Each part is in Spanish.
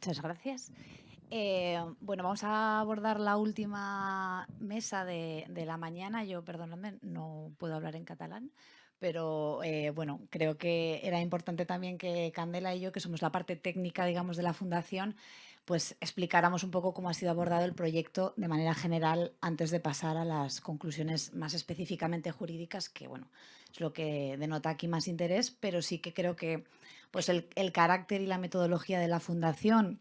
Muchas gracias. Bueno, vamos a abordar la última mesa de la mañana. Yo, perdonadme, no puedo hablar en catalán, pero bueno, creo que era importante también que Candela y yo, que somos la parte técnica, digamos, de la fundación, pues explicáramos un poco cómo ha sido abordado el proyecto de manera general antes de pasar a las conclusiones más específicamente jurídicas, que bueno, es lo que denota aquí más interés, pero sí que creo que pues el carácter y la metodología de la fundación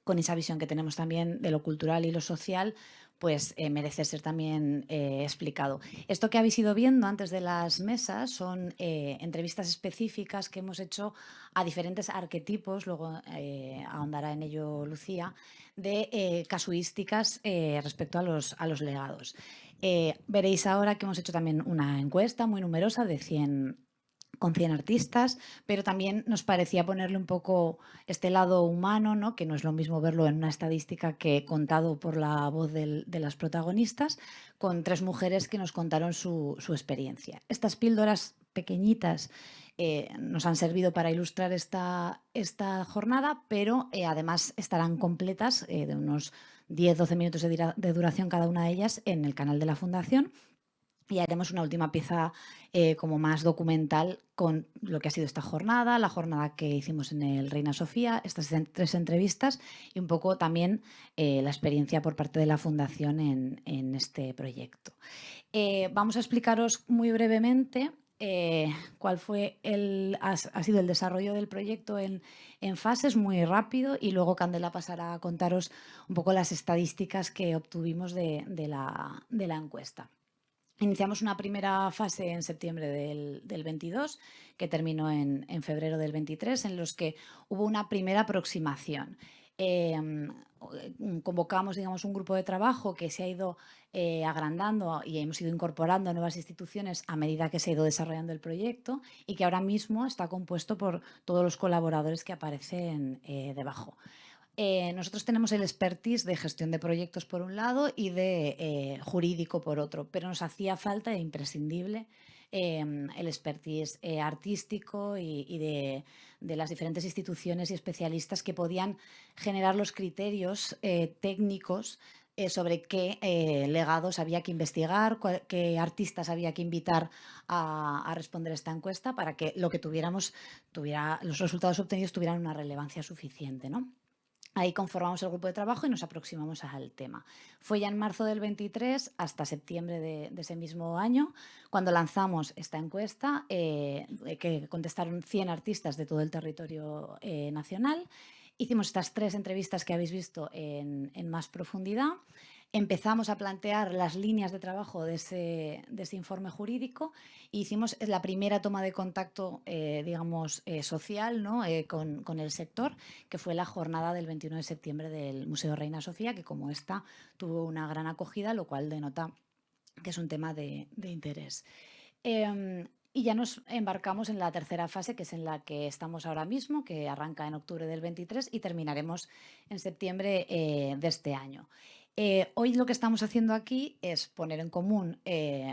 con esa visión que tenemos también de lo cultural y lo social, pues merece ser también explicado. Esto que habéis ido viendo antes de las mesas son entrevistas específicas que hemos hecho a diferentes arquetipos, luego ahondará en ello Lucía, de casuísticas respecto a los legados. Veréis ahora que hemos hecho también una encuesta muy numerosa de 100 con 100 artistas, pero también nos parecía ponerle un poco este lado humano, ¿no? Que no es lo mismo verlo en una estadística que contado por la voz de las protagonistas, con 3 mujeres que nos contaron su experiencia. Estas píldoras pequeñitas nos han servido para ilustrar esta jornada, pero además estarán completas de unos 10-12 minutos de duración cada una de ellas en el canal de la Fundación. Y haremos una última pieza como más documental con lo que ha sido esta jornada, la jornada que hicimos en el Reina Sofía, estas 3 entrevistas y un poco también la experiencia por parte de la Fundación en este proyecto. Vamos a explicaros muy brevemente cuál fue ha sido el desarrollo del proyecto en fases, muy rápido, y luego Candela pasará a contaros un poco las estadísticas que obtuvimos de la encuesta. Iniciamos una primera fase en septiembre del 22, que terminó en febrero del 23, en los que hubo una primera aproximación. Convocamos, digamos, un grupo de trabajo que se ha ido agrandando y hemos ido incorporando nuevas instituciones a medida que se ha ido desarrollando el proyecto y que ahora mismo está compuesto por todos los colaboradores que aparecen debajo. Nosotros tenemos el expertise de gestión de proyectos por un lado y de jurídico por otro, pero nos hacía falta e imprescindible el expertise artístico y de las diferentes instituciones y especialistas que podían generar los criterios técnicos sobre qué legados había que investigar, qué artistas había que invitar a responder esta encuesta para que lo que tuviéramos, los resultados obtenidos tuvieran una relevancia suficiente, ¿no? Ahí conformamos el grupo de trabajo y nos aproximamos al tema. Fue ya en marzo del 23 hasta septiembre de ese mismo año cuando lanzamos esta encuesta, que contestaron 100 artistas de todo el territorio nacional. Hicimos estas 3 entrevistas que habéis visto en más profundidad. Empezamos a plantear las líneas de trabajo de ese informe jurídico e hicimos la primera toma de contacto, digamos, social, ¿no? Con el sector, que fue la jornada del 21 de septiembre del Museo Reina Sofía, que como esta tuvo una gran acogida, lo cual denota que es un tema de interés. Y ya nos embarcamos en la tercera fase, que es en la que estamos ahora mismo, que arranca en octubre del 23 y terminaremos en septiembre de este año. Hoy lo que estamos haciendo aquí es poner en común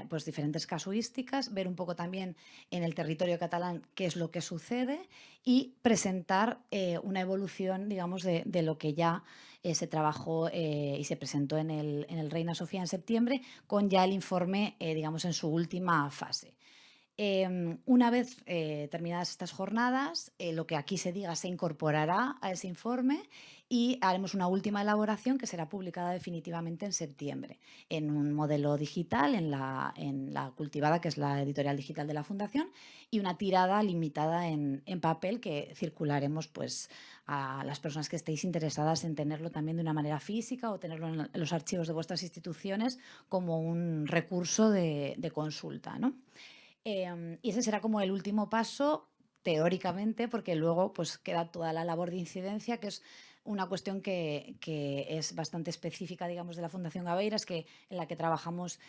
pues diferentes casuísticas, ver un poco también en el territorio catalán qué es lo que sucede y presentar una evolución, digamos, de lo que ya se trabajó y se presentó en el Reina Sofía en septiembre, con ya el informe, digamos, en su última fase. Una vez terminadas estas jornadas, lo que aquí se diga se incorporará a ese informe y haremos una última elaboración que será publicada definitivamente en septiembre en un modelo digital, en la Cultivada, que es la editorial digital de la Fundación, y una tirada limitada en papel que circularemos pues, a las personas que estéis interesadas en tenerlo también de una manera física o tenerlo en los archivos de vuestras instituciones como un recurso de consulta, ¿no? Y ese será como el último paso, teóricamente, porque luego pues, queda toda la labor de incidencia, que es una cuestión que es bastante específica, digamos, de la Fundación Gabeiras, en la que trabajamos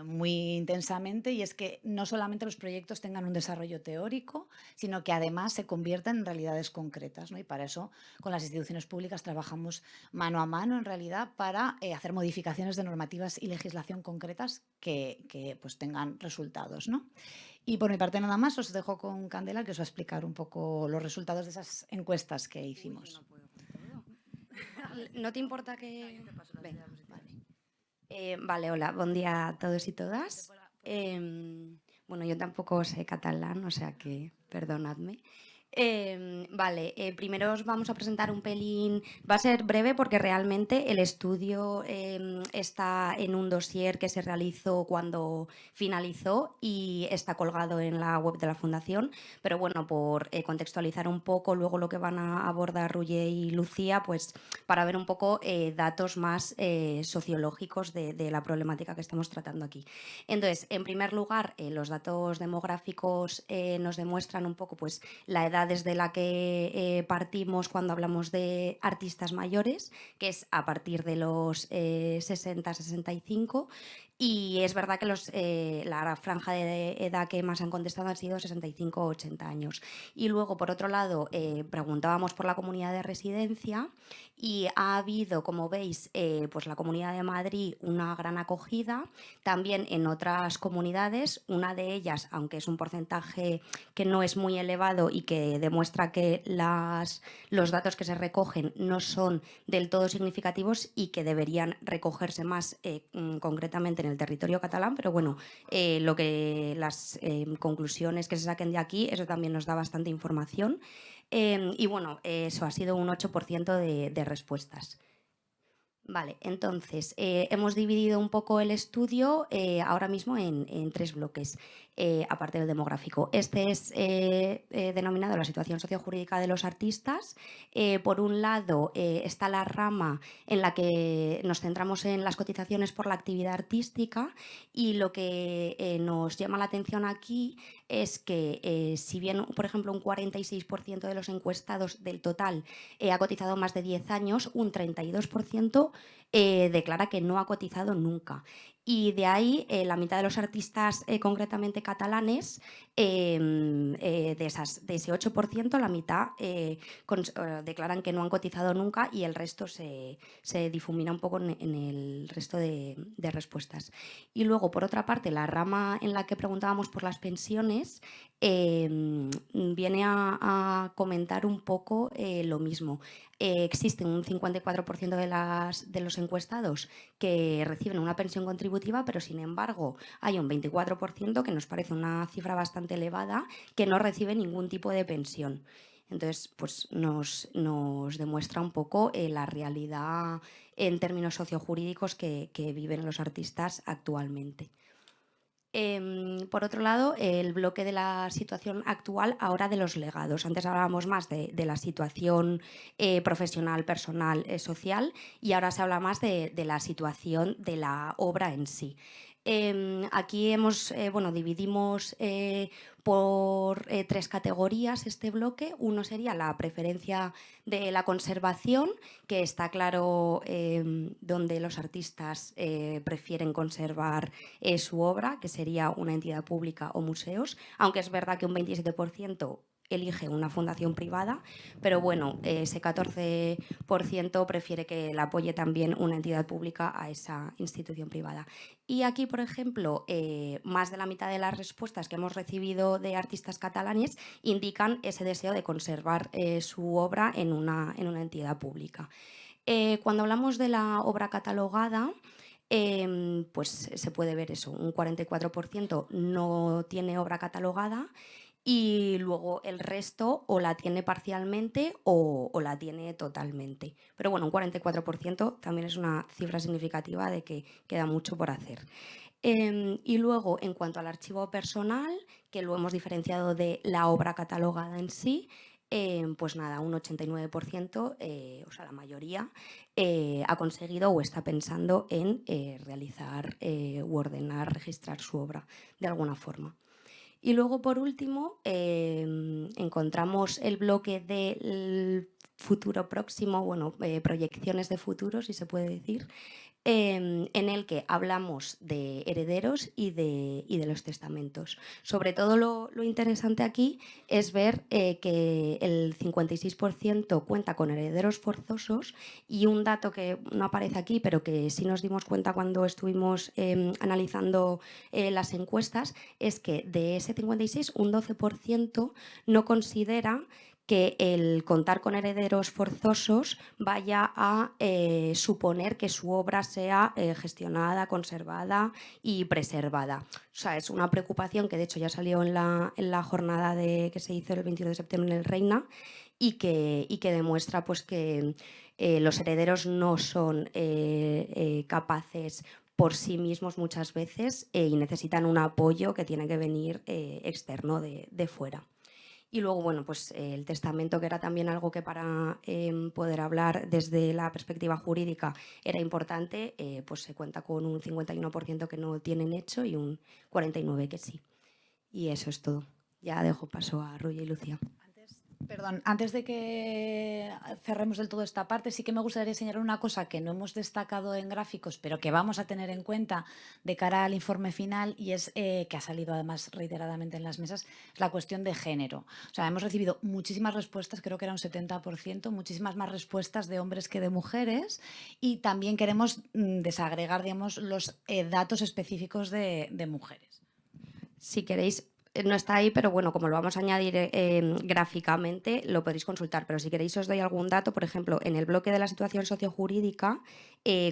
muy intensamente, y es que no solamente los proyectos tengan un desarrollo teórico, sino que además se conviertan en realidades concretas, ¿no? Y para eso con las instituciones públicas trabajamos mano a mano, en realidad, para hacer modificaciones de normativas y legislación concretas que pues, tengan resultados, ¿no? Y por mi parte nada más, os dejo con Candela, que os va a explicar un poco los resultados de esas encuestas que Uy, yo no hicimos. puedo con todo. ¿No te importa que...? Venga, vale. Vale, hola, buen día a todos y todas. Bueno, yo tampoco sé catalán, o sea que perdonadme. Vale, primero os vamos a presentar un pelín, va a ser breve porque realmente el estudio está en un dossier que se realizó cuando finalizó y está colgado en la web de la Fundación, pero bueno, por contextualizar un poco luego lo que van a abordar Ruye y Lucía, pues para ver un poco datos más sociológicos de la problemática que estamos tratando aquí. Entonces, en primer lugar, los datos demográficos nos demuestran un poco pues, la edad desde la que partimos cuando hablamos de artistas mayores, que es a partir de los 60-65. Y es verdad que la franja de edad que más han contestado han sido 65-80 años. Y luego, por otro lado, preguntábamos por la comunidad de residencia y ha habido, como veis, pues la Comunidad de Madrid una gran acogida, también en otras comunidades, una de ellas, aunque es un porcentaje que no es muy elevado y que demuestra que los datos que se recogen no son del todo significativos y que deberían recogerse más concretamente en el territorio catalán, pero bueno, las conclusiones que se saquen de aquí, eso también nos da bastante información. Y bueno, eso ha sido un 8% de respuestas. Vale, entonces hemos dividido un poco el estudio ahora mismo en tres bloques, aparte del demográfico. Este es denominado la situación sociojurídica de los artistas. Por un lado está la rama en la que nos centramos en las cotizaciones por la actividad artística y lo que nos llama la atención aquí es que si bien, por ejemplo, un 46% de los encuestados del total ha cotizado más de 10 años, un 32% declara que no ha cotizado nunca. Y de ahí la mitad de los artistas concretamente catalanes, de ese 8%, la mitad declaran que no han cotizado nunca y el resto se difumina un poco en el resto de respuestas. Y luego, por otra parte, la rama en la que preguntábamos por las pensiones viene a comentar un poco lo mismo. Existe un 54% de los encuestados que reciben una pensión contributiva, pero sin embargo hay un 24% que nos parece una cifra bastante elevada que no recibe ningún tipo de pensión. Entonces, pues nos demuestra un poco la realidad en términos sociojurídicos que viven los artistas actualmente. Por otro lado, el bloque de la situación actual, ahora de los legados. Antes hablábamos más de la situación profesional, personal, social, y ahora se habla más de la situación de la obra en sí. Aquí dividimos por tres categorías este bloque. Uno sería la preferencia de la conservación, que está claro donde los artistas prefieren conservar su obra, que sería una entidad pública o museos, aunque es verdad que un 27% elige una fundación privada, pero bueno, ese 14% prefiere que la apoye también una entidad pública a esa institución privada. Y aquí, por ejemplo, más de la mitad de las respuestas que hemos recibido de artistas catalanes indican ese deseo de conservar su obra en una entidad pública. Cuando hablamos de la obra catalogada, pues se puede ver eso, un 44% no tiene obra catalogada y luego el resto o la tiene parcialmente o la tiene totalmente. Pero bueno, un 44% también es una cifra significativa de que queda mucho por hacer. Y luego, en cuanto al archivo personal, que lo hemos diferenciado de la obra catalogada en sí, pues nada, un 89%, o sea, la mayoría, ha conseguido o está pensando en realizar u ordenar, registrar su obra de alguna forma. Y luego, por último, encontramos el bloque del futuro próximo, bueno, proyecciones de futuro, si se puede decir, en el que hablamos de herederos y de los testamentos. Sobre todo lo interesante aquí es ver que el 56% cuenta con herederos forzosos, y un dato que no aparece aquí, pero que sí nos dimos cuenta cuando estuvimos analizando las encuestas, es que de ese 56, un 12% no considera que el contar con herederos forzosos vaya a suponer que su obra sea gestionada, conservada y preservada. O sea, es una preocupación que de hecho ya salió en la jornada que se hizo el 22 de septiembre en el Reina, y que demuestra pues, que los herederos no son capaces por sí mismos muchas veces, y necesitan un apoyo que tiene que venir externo de fuera. Y luego, bueno, pues el testamento, que era también algo que para poder hablar desde la perspectiva jurídica era importante, pues se cuenta con un 51% que no tienen hecho y un 49% que sí. Y eso es todo. Ya dejo paso a Ruya y Lucía. Perdón, antes de que cerremos del todo esta parte, sí que me gustaría señalar una cosa que no hemos destacado en gráficos, pero que vamos a tener en cuenta de cara al informe final, y es que ha salido además reiteradamente en las mesas, la cuestión de género. O sea, hemos recibido muchísimas respuestas, creo que era un 70%, muchísimas más respuestas de hombres que de mujeres, y también queremos desagregar, digamos, los datos específicos de mujeres. Si queréis, no está ahí, pero bueno, como lo vamos a añadir gráficamente, lo podéis consultar. Pero si queréis os doy algún dato. Por ejemplo, en el bloque de la situación sociojurídica,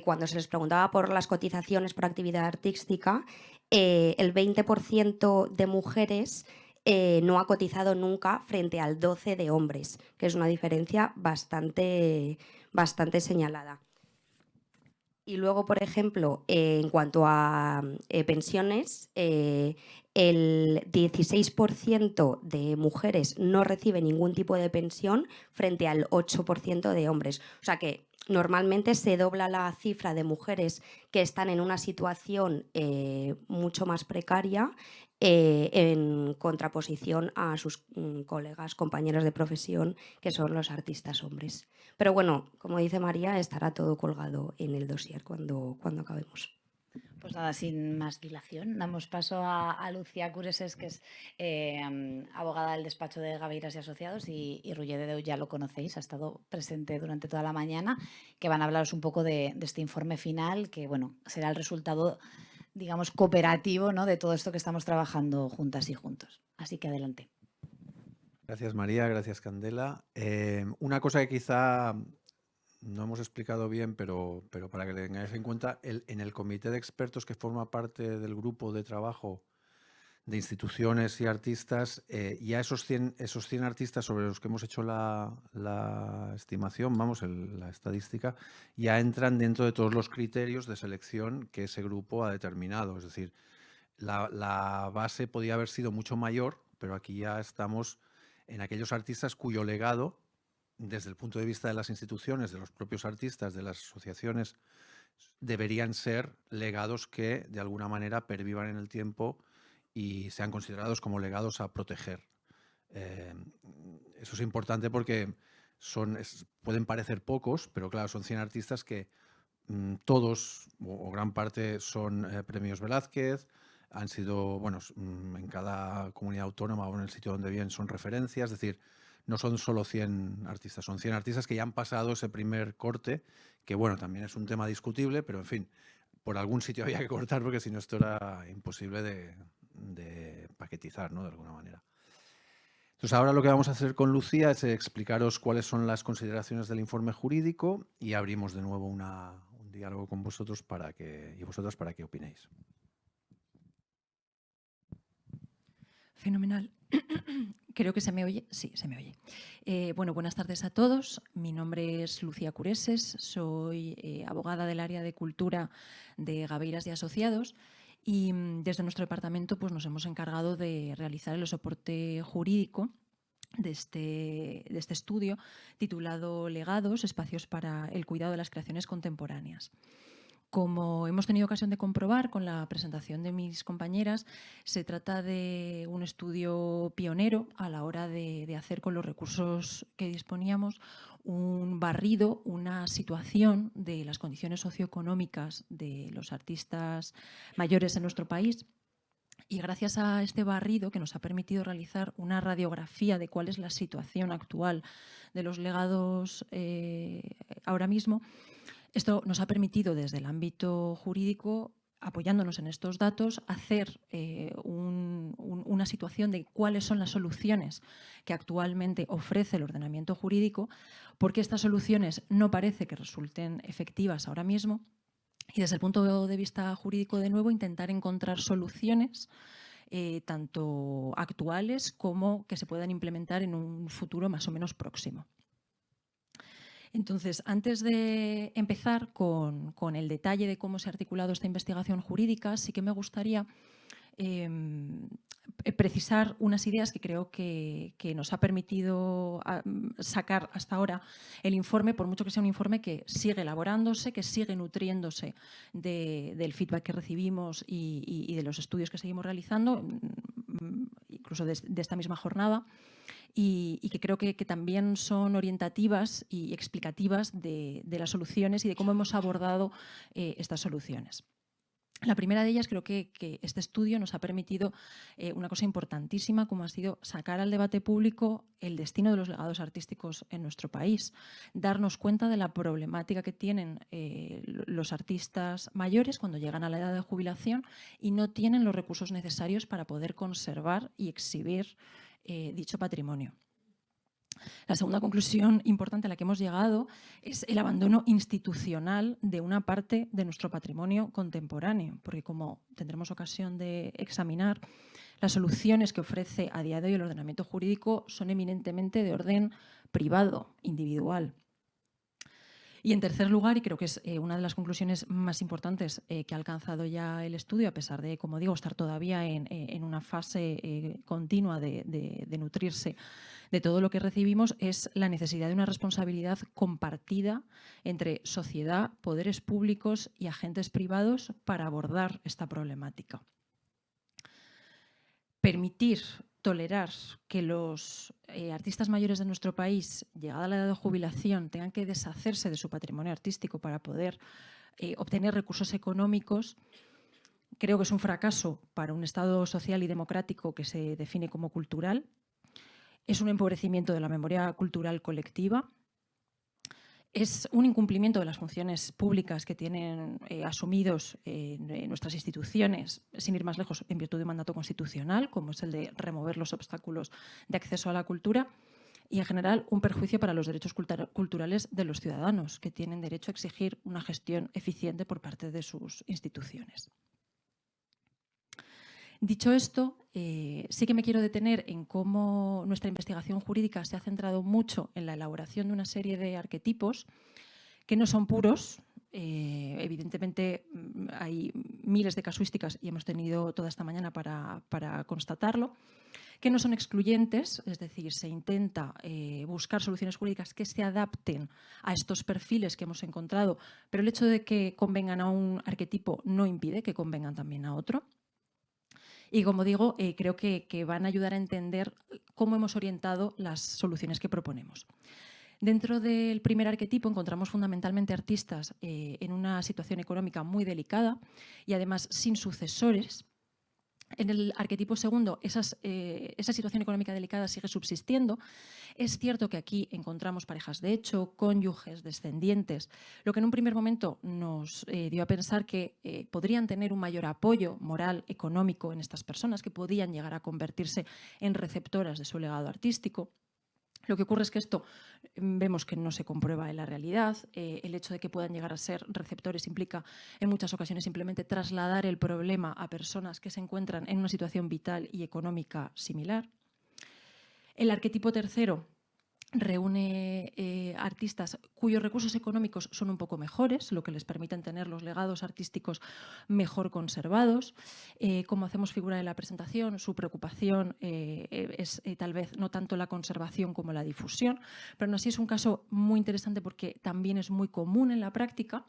cuando se les preguntaba por las cotizaciones por actividad artística, el 20% de mujeres no ha cotizado nunca, frente al 12% de hombres, que es una diferencia bastante señalada. Y luego, por ejemplo, en cuanto a pensiones, el 16% de mujeres no recibe ningún tipo de pensión, frente al 8% de hombres. O sea que normalmente se dobla la cifra de mujeres que están en una situación mucho más precaria, en contraposición a sus colegas, compañeros de profesión, que son los artistas hombres. Pero bueno, como dice María, estará todo colgado en el dossier cuando acabemos. Pues nada, sin más dilación, damos paso a Lucía Cureses, que es abogada del despacho de Gaveiras y Asociados, y Ruller de Deu ya lo conocéis, ha estado presente durante toda la mañana, que van a hablaros un poco de este informe final, que bueno, será el resultado, digamos, cooperativo, ¿no?, de todo esto que estamos trabajando juntas y juntos. Así que adelante. Gracias, María. Gracias, Candela. Una cosa que quizá no hemos explicado bien, pero para que le tengáis en cuenta, en el comité de expertos que forma parte del grupo de trabajo de instituciones y artistas, ya esos 100 artistas sobre los que hemos hecho la estimación, vamos, la estadística, ya entran dentro de todos los criterios de selección que ese grupo ha determinado. Es decir, la base podía haber sido mucho mayor, pero aquí ya estamos en aquellos artistas cuyo legado, desde el punto de vista de las instituciones, de los propios artistas, de las asociaciones, deberían ser legados que de alguna manera pervivan en el tiempo y sean considerados como legados a proteger. Eso es importante porque pueden parecer pocos, pero claro, son 100 artistas que todos o gran parte son premios Velázquez, han sido, bueno, en cada comunidad autónoma o en el sitio donde viven son referencias, es decir, no son solo 100 artistas, son 100 artistas que ya han pasado ese primer corte, que bueno, también es un tema discutible, pero en fin, por algún sitio había que cortar porque si no esto era imposible de paquetizar, ¿no?, de alguna manera. Entonces ahora lo que vamos a hacer con Lucía es explicaros cuáles son las consideraciones del informe jurídico y abrimos de nuevo un diálogo con vosotros y vosotras para que opinéis. Fenomenal. Creo que se me oye. Sí, se me oye. Bueno, buenas tardes a todos. Mi nombre es Lucía Cureses, soy abogada del área de cultura de Gaveiras y Asociados, y desde nuestro departamento pues, nos hemos encargado de realizar el soporte jurídico de este estudio titulado Legados, espacios para el cuidado de las creaciones contemporáneas. Como hemos tenido ocasión de comprobar con la presentación de mis compañeras, se trata de un estudio pionero a la hora de hacer con los recursos que disponíamos un barrido, una situación de las condiciones socioeconómicas de los artistas mayores en nuestro país. Y gracias a este barrido, que nos ha permitido realizar una radiografía de cuál es la situación actual de los legados ahora mismo, esto nos ha permitido desde el ámbito jurídico, apoyándonos en estos datos, hacer una situación de cuáles son las soluciones que actualmente ofrece el ordenamiento jurídico, porque estas soluciones no parece que resulten efectivas ahora mismo. Y desde el punto de vista jurídico, de nuevo, intentar encontrar soluciones tanto actuales como que se puedan implementar en un futuro más o menos próximo. Entonces, antes de empezar con el detalle de cómo se ha articulado esta investigación jurídica, sí que me gustaría precisar unas ideas que creo que nos ha permitido sacar hasta ahora el informe, por mucho que sea un informe que sigue elaborándose, que sigue nutriéndose del feedback que recibimos y de los estudios que seguimos realizando, incluso de esta misma jornada, y que creo que también son orientativas y explicativas de las soluciones y de cómo hemos abordado estas soluciones. La primera de ellas, creo que este estudio nos ha permitido una cosa importantísima, como ha sido sacar al debate público el destino de los legados artísticos en nuestro país, darnos cuenta de la problemática que tienen los artistas mayores cuando llegan a la edad de jubilación y no tienen los recursos necesarios para poder conservar y exhibir dicho patrimonio. La segunda conclusión importante a la que hemos llegado es el abandono institucional de una parte de nuestro patrimonio contemporáneo, porque como tendremos ocasión de examinar, las soluciones que ofrece a día de hoy el ordenamiento jurídico son eminentemente de orden privado, individual. Y en tercer lugar, y creo que es una de las conclusiones más importantes que ha alcanzado ya el estudio, a pesar de, como digo, estar todavía en una fase continua de nutrirse de todo lo que recibimos, es la necesidad de una responsabilidad compartida entre sociedad, poderes públicos y agentes privados para abordar esta problemática. Permitir, tolerar que los artistas mayores de nuestro país, llegada la edad de jubilación, tengan que deshacerse de su patrimonio artístico para poder obtener recursos económicos, creo que es un fracaso para un Estado social y democrático que se define como cultural. Es un empobrecimiento de la memoria cultural colectiva. Es un incumplimiento de las funciones públicas que tienen asumidos nuestras instituciones, sin ir más lejos, en virtud de un mandato constitucional, como es el de remover los obstáculos de acceso a la cultura, y en general un perjuicio para los derechos culturales de los ciudadanos, que tienen derecho a exigir una gestión eficiente por parte de sus instituciones. Dicho esto, sí que me quiero detener en cómo nuestra investigación jurídica se ha centrado mucho en la elaboración de una serie de arquetipos que no son puros. Evidentemente hay miles de casuísticas y hemos tenido toda esta mañana para constatarlo, que no son excluyentes, es decir, se intenta buscar soluciones jurídicas que se adapten a estos perfiles que hemos encontrado, pero el hecho de que convengan a un arquetipo no impide que convengan también a otro. Y como digo, creo que van a ayudar a entender cómo hemos orientado las soluciones que proponemos. Dentro del primer arquetipo encontramos fundamentalmente artistas en una situación económica muy delicada y además sin sucesores. En el arquetipo segundo, esa situación económica delicada sigue subsistiendo. Es cierto que aquí encontramos parejas de hecho, cónyuges, descendientes, lo que en un primer momento nos dio a pensar que podrían tener un mayor apoyo moral, económico en estas personas, que podían llegar a convertirse en receptoras de su legado artístico. Lo que ocurre es que esto vemos que no se comprueba en la realidad. El hecho de que puedan llegar a ser receptores implica en muchas ocasiones simplemente trasladar el problema a personas que se encuentran en una situación vital y económica similar. El arquetipo tercero reúne artistas cuyos recursos económicos son un poco mejores, lo que les permite tener los legados artísticos mejor conservados. Como hacemos figura en la presentación, su preocupación es tal vez no tanto la conservación como la difusión, pero aún así es un caso muy interesante porque también es muy común en la práctica.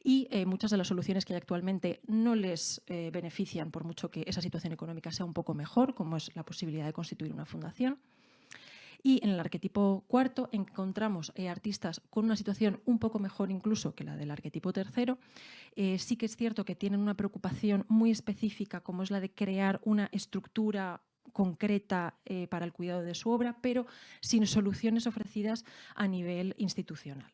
y muchas de las soluciones que hay actualmente no les benefician por mucho que esa situación económica sea un poco mejor, como es la posibilidad de constituir una fundación. Y en el arquetipo cuarto encontramos artistas con una situación un poco mejor incluso que la del arquetipo tercero. Sí que es cierto que tienen una preocupación muy específica, como es la de crear una estructura concreta para el cuidado de su obra, pero sin soluciones ofrecidas a nivel institucional.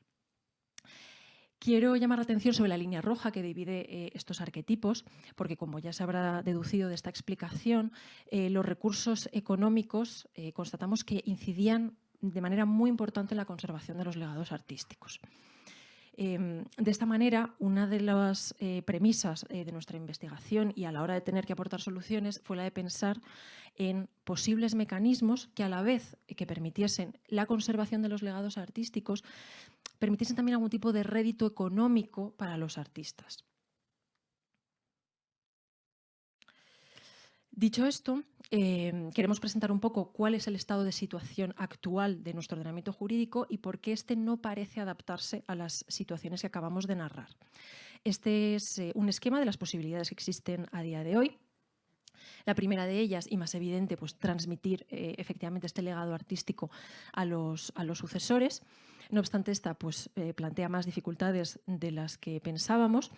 Quiero llamar la atención sobre la línea roja que divide estos arquetipos, porque como ya se habrá deducido de esta explicación, los recursos económicos constatamos que incidían de manera muy importante en la conservación de los legados artísticos. De esta manera, una de las premisas de nuestra investigación y a la hora de tener que aportar soluciones fue la de pensar en posibles mecanismos que a la vez que permitiesen la conservación de los legados artísticos, permitiesen también algún tipo de rédito económico para los artistas. Dicho esto, queremos presentar un poco cuál es el estado de situación actual de nuestro ordenamiento jurídico y por qué este no parece adaptarse a las situaciones que acabamos de narrar. Este es un esquema de las posibilidades que existen a día de hoy. La primera de ellas, y más evidente, pues transmitir efectivamente este legado artístico a los sucesores. No obstante, esta pues, plantea más dificultades de las que pensábamos.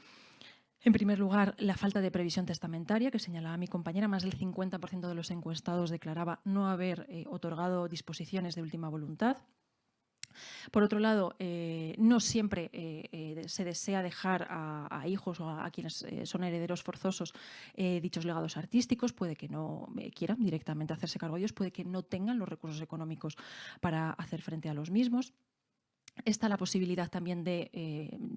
En primer lugar, la falta de previsión testamentaria, que señalaba mi compañera. Más del 50% de los encuestados declaraba no haber otorgado disposiciones de última voluntad. Por otro lado, no siempre se desea dejar a hijos o a quienes son herederos forzosos dichos legados artísticos. Puede que no quieran directamente hacerse cargo de ellos, puede que no tengan los recursos económicos para hacer frente a los mismos. Está la posibilidad también de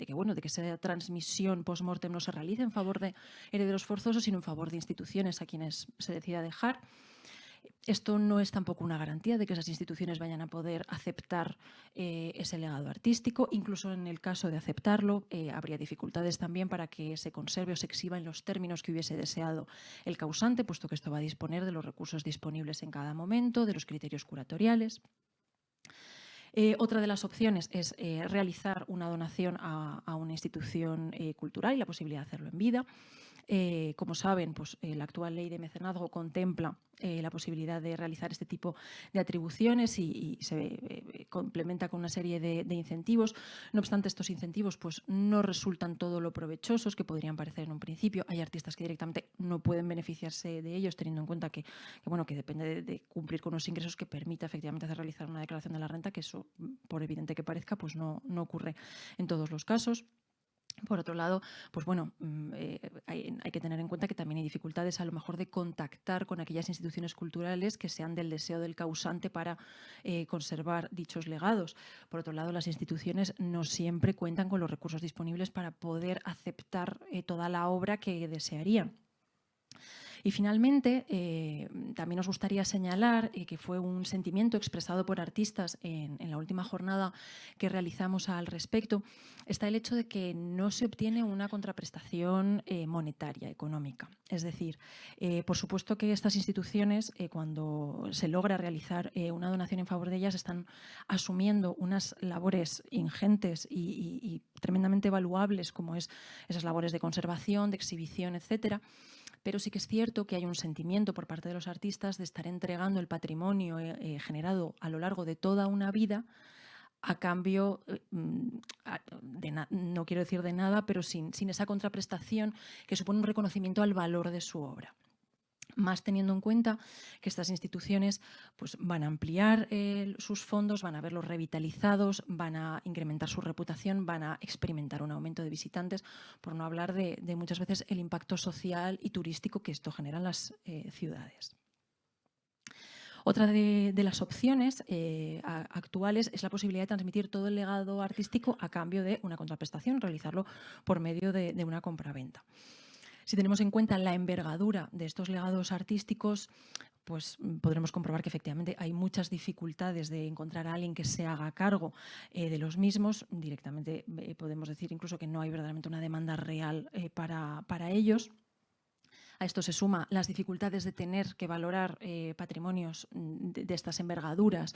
que esa transmisión post-mortem no se realice en favor de herederos forzosos, sino en favor de instituciones a quienes se decida dejar. Esto no es tampoco una garantía de que esas instituciones vayan a poder aceptar ese legado artístico. Incluso en el caso de aceptarlo, habría dificultades también para que se conserve o se exhiba en los términos que hubiese deseado el causante, puesto que esto va a disponer de los recursos disponibles en cada momento, de los criterios curatoriales. Otra de las opciones es realizar una donación a una institución cultural y la posibilidad de hacerlo en vida. Como saben, pues, la actual ley de mecenazgo contempla la posibilidad de realizar este tipo de atribuciones y se complementa con una serie de incentivos. No obstante, estos incentivos pues, no resultan todo lo provechosos que podrían parecer en un principio. Hay artistas que directamente no pueden beneficiarse de ellos, teniendo en cuenta que depende de cumplir con unos ingresos que permita efectivamente realizar una declaración de la renta, que eso, por evidente que parezca, pues no ocurre en todos los casos. Por otro lado, pues bueno, hay que tener en cuenta que también hay dificultades a lo mejor de contactar con aquellas instituciones culturales que sean del deseo del causante para conservar dichos legados. Por otro lado, las instituciones no siempre cuentan con los recursos disponibles para poder aceptar toda la obra que desearían. Y finalmente, también nos gustaría señalar que fue un sentimiento expresado por artistas en la última jornada que realizamos al respecto, está el hecho de que no se obtiene una contraprestación monetaria, económica. Es decir, por supuesto que estas instituciones, cuando se logra realizar una donación en favor de ellas, están asumiendo unas labores ingentes y tremendamente valuables, como es esas labores de conservación, de exhibición, etcétera. Pero sí que es cierto que hay un sentimiento por parte de los artistas de estar entregando el patrimonio generado a lo largo de toda una vida a cambio, no quiero decir de nada, pero sin esa contraprestación que supone un reconocimiento al valor de su obra. Más teniendo en cuenta que estas instituciones pues, van a ampliar sus fondos, van a verlos revitalizados, van a incrementar su reputación, van a experimentar un aumento de visitantes, por no hablar de muchas veces el impacto social y turístico que esto genera en las ciudades. Otra de las opciones actuales es la posibilidad de transmitir todo el legado artístico a cambio de una contraprestación, realizarlo por medio de una compraventa. Si tenemos en cuenta la envergadura de estos legados artísticos, pues podremos comprobar que efectivamente hay muchas dificultades de encontrar a alguien que se haga cargo de los mismos. Directamente podemos decir incluso que no hay verdaderamente una demanda real para ellos. A esto se suma las dificultades de tener que valorar patrimonios de estas envergaduras,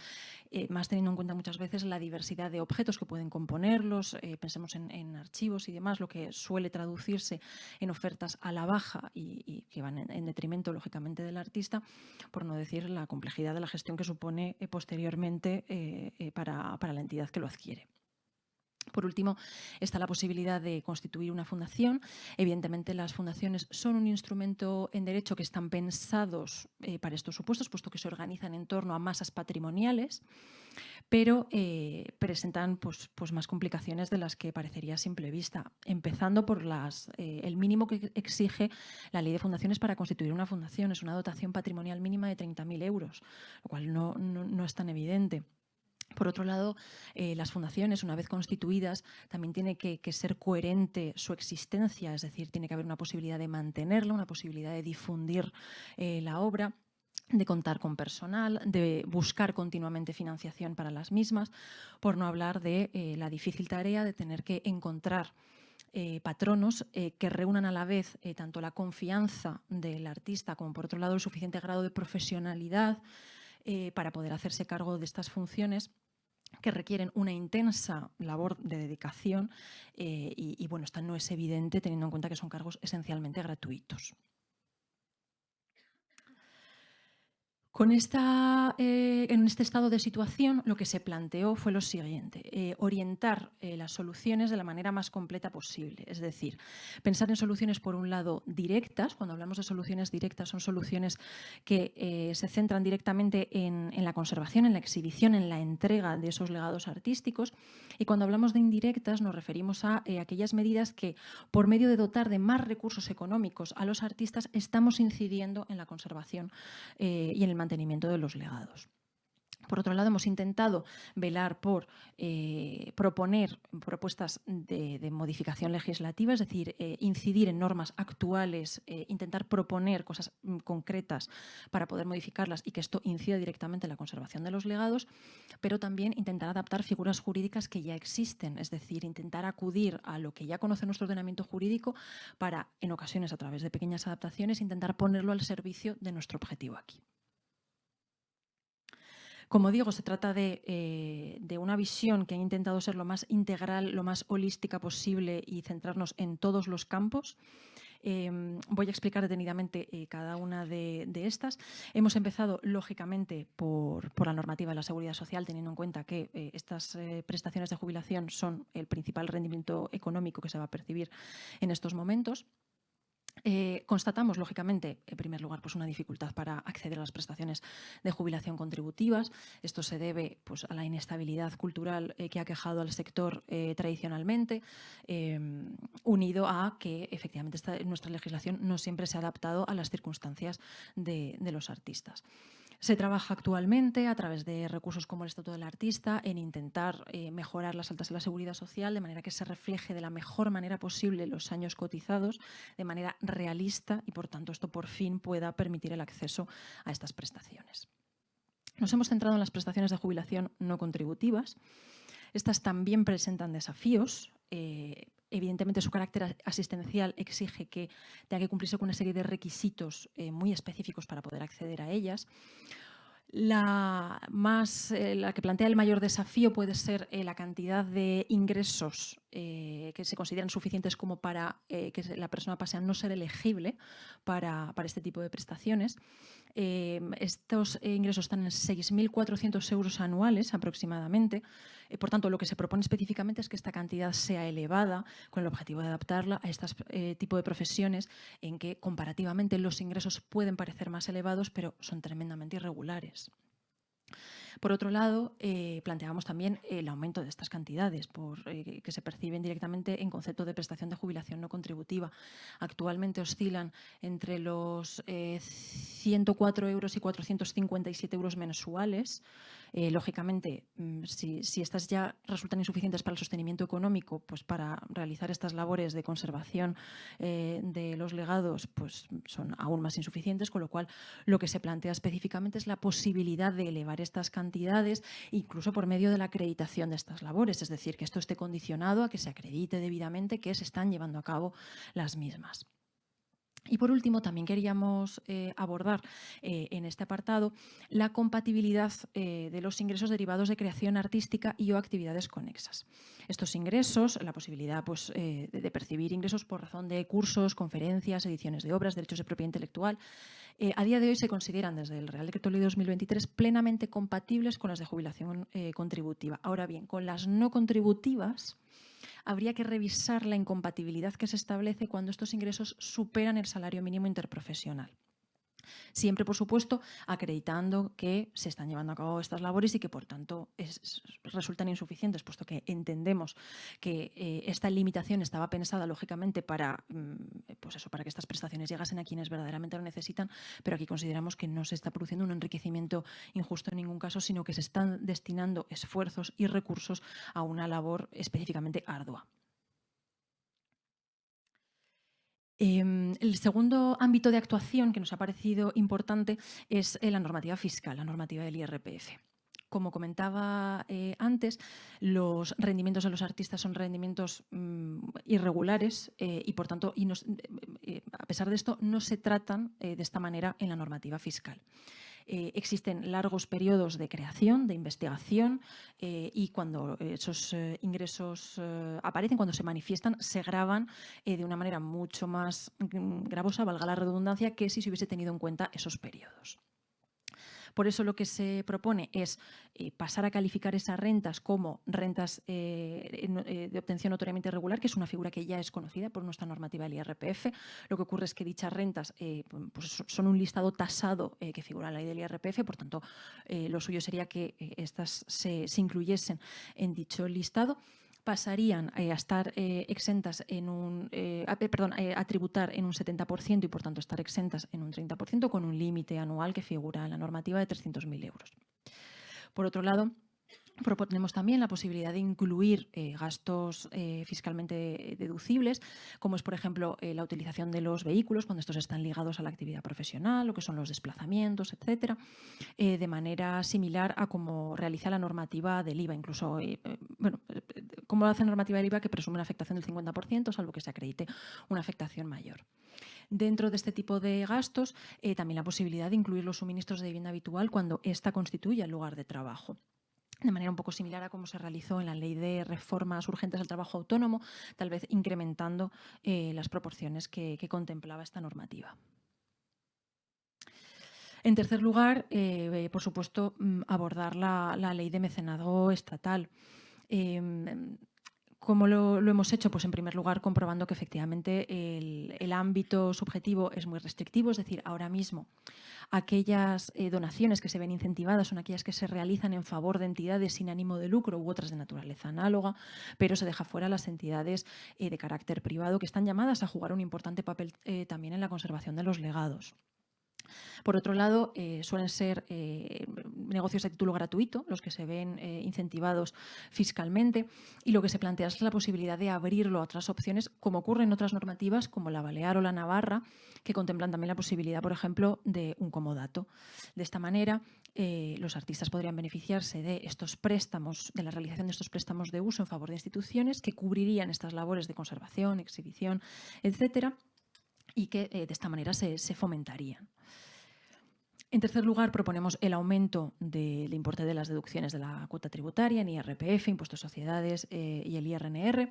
más teniendo en cuenta muchas veces la diversidad de objetos que pueden componerlos, pensemos en archivos y demás, lo que suele traducirse en ofertas a la baja y que van en detrimento, lógicamente, del artista, por no decir la complejidad de la gestión que supone posteriormente para la entidad que lo adquiere. Por último, está la posibilidad de constituir una fundación. Evidentemente, las fundaciones son un instrumento en derecho que están pensados para estos supuestos, puesto que se organizan en torno a masas patrimoniales, pero presentan pues más complicaciones de las que parecería a simple vista, empezando por el mínimo que exige la ley de fundaciones para constituir una fundación. Es una dotación patrimonial mínima de 30.000 euros, lo cual no es tan evidente. Por otro lado, las fundaciones, una vez constituidas, también tiene que ser coherente su existencia, es decir, tiene que haber una posibilidad de mantenerla, una posibilidad de difundir la obra, de contar con personal, de buscar continuamente financiación para las mismas, por no hablar de la difícil tarea de tener que encontrar patronos que reúnan a la vez tanto la confianza del artista como, por otro lado, el suficiente grado de profesionalidad para poder hacerse cargo de estas funciones que requieren una intensa labor de dedicación y bueno, esta no es evidente teniendo en cuenta que son cargos esencialmente gratuitos. En este estado de situación, lo que se planteó fue lo siguiente: orientar las soluciones de la manera más completa posible. Es decir, pensar en soluciones, por un lado, directas. Cuando hablamos de soluciones directas, son soluciones que se centran directamente en la conservación, en la exhibición, en la entrega de esos legados artísticos. Y cuando hablamos de indirectas, nos referimos a aquellas medidas que, por medio de dotar de más recursos económicos a los artistas, estamos incidiendo en la conservación y en el mantenimiento de los legados. Por otro lado, hemos intentado velar por proponer propuestas de modificación legislativa, es decir, incidir en normas actuales, intentar proponer cosas concretas para poder modificarlas y que esto incida directamente en la conservación de los legados, pero también intentar adaptar figuras jurídicas que ya existen, es decir, intentar acudir a lo que ya conoce nuestro ordenamiento jurídico para, en ocasiones, a través de pequeñas adaptaciones, intentar ponerlo al servicio de nuestro objetivo aquí. Como digo, se trata de una visión que ha intentado ser lo más integral, lo más holística posible y centrarnos en todos los campos. Voy a explicar detenidamente cada una de estas. Hemos empezado, lógicamente, por la normativa de la Seguridad Social, teniendo en cuenta que estas prestaciones de jubilación son el principal rendimiento económico que se va a percibir en estos momentos. Constatamos, lógicamente, en primer lugar, pues una dificultad para acceder a las prestaciones de jubilación contributivas. Esto se debe pues, a la inestabilidad cultural que ha aquejado al sector tradicionalmente, unido a que efectivamente nuestra legislación no siempre se ha adaptado a las circunstancias de los artistas. Se trabaja actualmente a través de recursos como el Estatuto del Artista en intentar mejorar las altas de la Seguridad Social de manera que se refleje de la mejor manera posible los años cotizados de manera realista y, por tanto, esto por fin pueda permitir el acceso a estas prestaciones. Nos hemos centrado en las prestaciones de jubilación no contributivas. Estas también presentan desafíos. Evidentemente, su carácter asistencial exige que tenga que cumplirse con una serie de requisitos muy específicos para poder acceder a ellas. La que plantea el mayor desafío puede ser la cantidad de ingresos que se consideran suficientes como para que la persona pase a no ser elegible para este tipo de prestaciones. Estos ingresos están en 6.400 euros anuales aproximadamente. Por tanto, lo que se propone específicamente es que esta cantidad sea elevada con el objetivo de adaptarla a este tipo de profesiones en que comparativamente los ingresos pueden parecer más elevados, pero son tremendamente irregulares. Por otro lado, planteábamos también el aumento de estas cantidades que se perciben directamente en concepto de prestación de jubilación no contributiva. Actualmente oscilan entre los 104 euros y 457 euros mensuales. Lógicamente, si estas ya resultan insuficientes para el sostenimiento económico, pues para realizar estas labores de conservación de los legados, pues son aún más insuficientes, con lo cual lo que se plantea específicamente es la posibilidad de elevar estas cantidades, incluso por medio de la acreditación de estas labores, es decir, que esto esté condicionado a que se acredite debidamente que se están llevando a cabo las mismas. Y por último, también queríamos abordar en este apartado la compatibilidad de los ingresos derivados de creación artística y o actividades conexas. Estos ingresos, la posibilidad pues, de percibir ingresos por razón de cursos, conferencias, ediciones de obras, derechos de propiedad intelectual, a día de hoy se consideran desde el Real Decreto Ley 2023 plenamente compatibles con las de jubilación contributiva. Ahora bien, con las no contributivas, habría que revisar la incompatibilidad que se establece cuando estos ingresos superan el salario mínimo interprofesional. Siempre, por supuesto, acreditando que se están llevando a cabo estas labores y que, por tanto, resultan insuficientes, puesto que entendemos que esta limitación estaba pensada, lógicamente, para, pues eso, para que estas prestaciones llegasen a quienes verdaderamente lo necesitan, pero aquí consideramos que no se está produciendo un enriquecimiento injusto en ningún caso, sino que se están destinando esfuerzos y recursos a una labor específicamente ardua. El segundo ámbito de actuación que nos ha parecido importante es la normativa fiscal, la normativa del IRPF. Como comentaba antes, los rendimientos de los artistas son rendimientos irregulares y, por tanto, a pesar de esto, no se tratan de esta manera en la normativa fiscal. Existen largos periodos de creación, de investigación y cuando esos ingresos aparecen, cuando se manifiestan, se gravan de una manera mucho más gravosa, valga la redundancia, que si se hubiese tenido en cuenta esos periodos. Por eso lo que se propone es pasar a calificar esas rentas como rentas de obtención notoriamente irregular, que es una figura que ya es conocida por nuestra normativa del IRPF. Lo que ocurre es que dichas rentas pues son un listado tasado que figura en la ley del IRPF, por tanto, lo suyo sería que estas se incluyesen en dicho listado. Pasarían a estar exentas a tributar en un 70% y, por tanto, estar exentas en un 30% con un límite anual que figura en la normativa de 300.000 euros. Por otro lado, proponemos también la posibilidad de incluir gastos fiscalmente deducibles, como es, por ejemplo, la utilización de los vehículos cuando estos están ligados a la actividad profesional, lo que son los desplazamientos, etcétera, de manera similar a como realiza la normativa del IVA, incluso, como hace la normativa del IVA, que presume una afectación del 50%, salvo que se acredite una afectación mayor. Dentro de este tipo de gastos, también la posibilidad de incluir los suministros de vivienda habitual cuando ésta constituye el lugar de trabajo, de manera un poco similar a cómo se realizó en la Ley de Reformas Urgentes al Trabajo Autónomo, tal vez incrementando las proporciones que contemplaba esta normativa. En tercer lugar, por supuesto, abordar la ley de mecenazgo estatal. ¿Cómo lo hemos hecho? Pues en primer lugar comprobando que efectivamente el ámbito subjetivo es muy restrictivo, es decir, ahora mismo aquellas donaciones que se ven incentivadas son aquellas que se realizan en favor de entidades sin ánimo de lucro u otras de naturaleza análoga, pero se deja fuera las entidades de carácter privado que están llamadas a jugar un importante papel también en la conservación de los legados. Por otro lado, suelen ser negocios a título gratuito los que se ven incentivados fiscalmente, y lo que se plantea es la posibilidad de abrirlo a otras opciones, como ocurre en otras normativas como la balear o la navarra, que contemplan también la posibilidad, por ejemplo, de un comodato. De esta manera, los artistas podrían beneficiarse de estos préstamos, de la realización de estos préstamos de uso en favor de instituciones que cubrirían estas labores de conservación, exhibición, etcétera, y que de esta manera se fomentarían. En tercer lugar, proponemos el aumento del importe de las deducciones de la cuota tributaria en IRPF, impuestos de sociedades y el IRNR.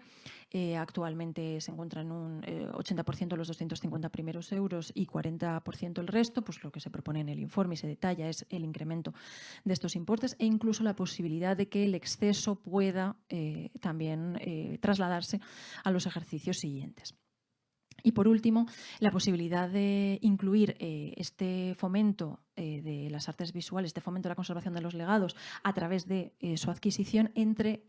Actualmente se encuentra en un 80% los 250 primeros euros y 40% el resto. Pues lo que se propone en el informe y se detalla es el incremento de estos importes e incluso la posibilidad de que el exceso pueda también trasladarse a los ejercicios siguientes. Y por último, la posibilidad de incluir este fomento de las artes visuales, este fomento de la conservación de los legados a través de su adquisición entre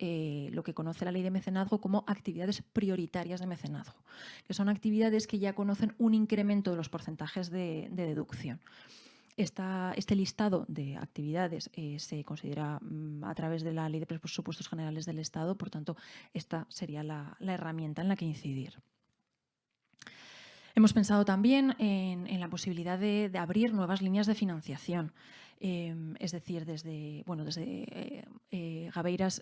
lo que conoce la ley de mecenazgo como actividades prioritarias de mecenazgo, que son actividades que ya conocen un incremento de los porcentajes de deducción. Este listado de actividades se considera a través de la Ley de Presupuestos Generales del Estado, por tanto, esta sería la herramienta en la que incidir. Hemos pensado también en la posibilidad de abrir nuevas líneas de financiación. Es decir, desde Gabeiras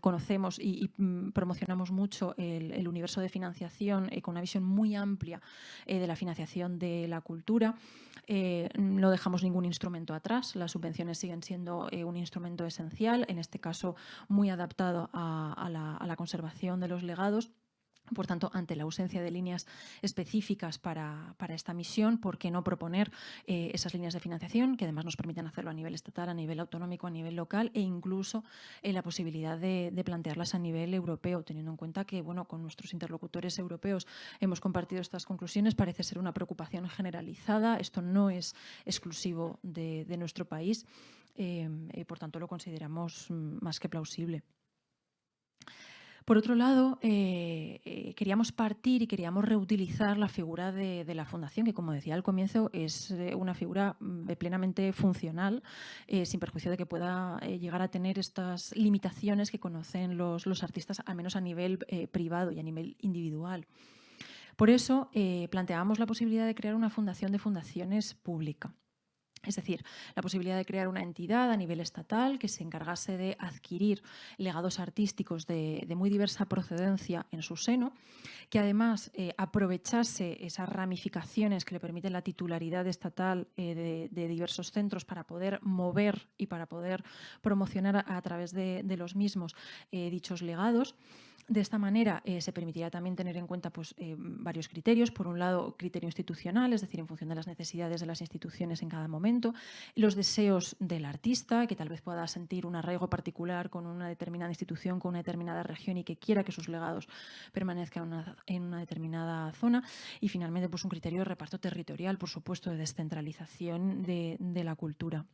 conocemos y promocionamos mucho el universo de financiación con una visión muy amplia de la financiación de la cultura. No dejamos ningún instrumento atrás, las subvenciones siguen siendo un instrumento esencial, en este caso muy adaptado a la conservación de los legados. Por tanto, ante la ausencia de líneas específicas para esta misión, ¿por qué no proponer esas líneas de financiación que además nos permitan hacerlo a nivel estatal, a nivel autonómico, a nivel local e incluso la posibilidad de plantearlas a nivel europeo, teniendo en cuenta que con nuestros interlocutores europeos hemos compartido estas conclusiones? Parece ser una preocupación generalizada, esto no es exclusivo de nuestro país, por tanto lo consideramos más que plausible. Por otro lado, queríamos partir y queríamos reutilizar la figura de la Fundación, que, como decía al comienzo, es una figura plenamente funcional, sin perjuicio de que pueda llegar a tener estas limitaciones que conocen los artistas, al menos a nivel privado y a nivel individual. Por eso planteábamos la posibilidad de crear una fundación de fundaciones pública. Es decir, la posibilidad de crear una entidad a nivel estatal que se encargase de adquirir legados artísticos de muy diversa procedencia en su seno, que además aprovechase esas ramificaciones que le permiten la titularidad estatal de diversos centros para poder mover y para poder promocionar a través de los mismos dichos legados. De esta manera se permitiría también tener en cuenta varios criterios. Por un lado, criterio institucional, es decir, en función de las necesidades de las instituciones en cada momento, los deseos del artista, que tal vez pueda sentir un arraigo particular con una determinada institución, con una determinada región y que quiera que sus legados permanezcan en una determinada zona. Y finalmente, un criterio de reparto territorial, por supuesto, de descentralización de la cultura.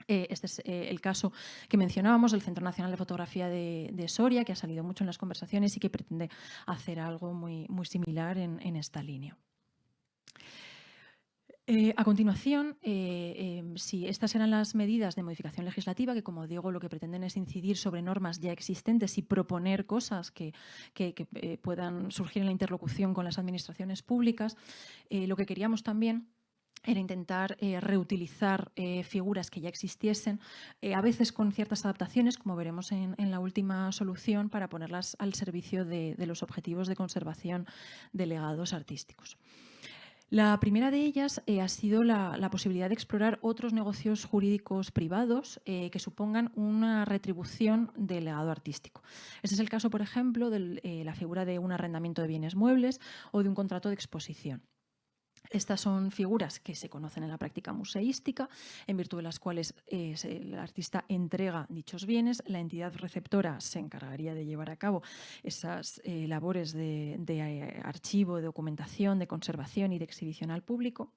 Este es el caso que mencionábamos del Centro Nacional de Fotografía de Soria, que ha salido mucho en las conversaciones y que pretende hacer algo muy similar en esta línea. A continuación, estas eran las medidas de modificación legislativa que, como digo, lo que pretenden es incidir sobre normas ya existentes y proponer cosas que puedan surgir en la interlocución con las administraciones públicas. Lo que queríamos también era intentar reutilizar figuras que ya existiesen, a veces con ciertas adaptaciones, como veremos en la última solución, para ponerlas al servicio de los objetivos de conservación de legados artísticos. La primera de ellas ha sido la posibilidad de explorar otros negocios jurídicos privados que supongan una retribución del legado artístico. Este es el caso, por ejemplo, de la figura de un arrendamiento de bienes muebles o de un contrato de exposición. Estas son figuras que se conocen en la práctica museística, en virtud de las cuales el artista entrega dichos bienes, la entidad receptora se encargaría de llevar a cabo esas labores de archivo, de documentación, de conservación y de exhibición al público,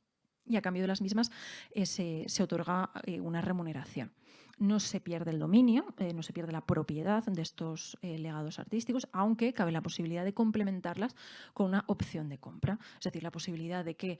y a cambio de las mismas se otorga una remuneración. No se pierde el dominio, no se pierde la propiedad de estos legados artísticos, aunque cabe la posibilidad de complementarlas con una opción de compra. Es decir, la posibilidad de que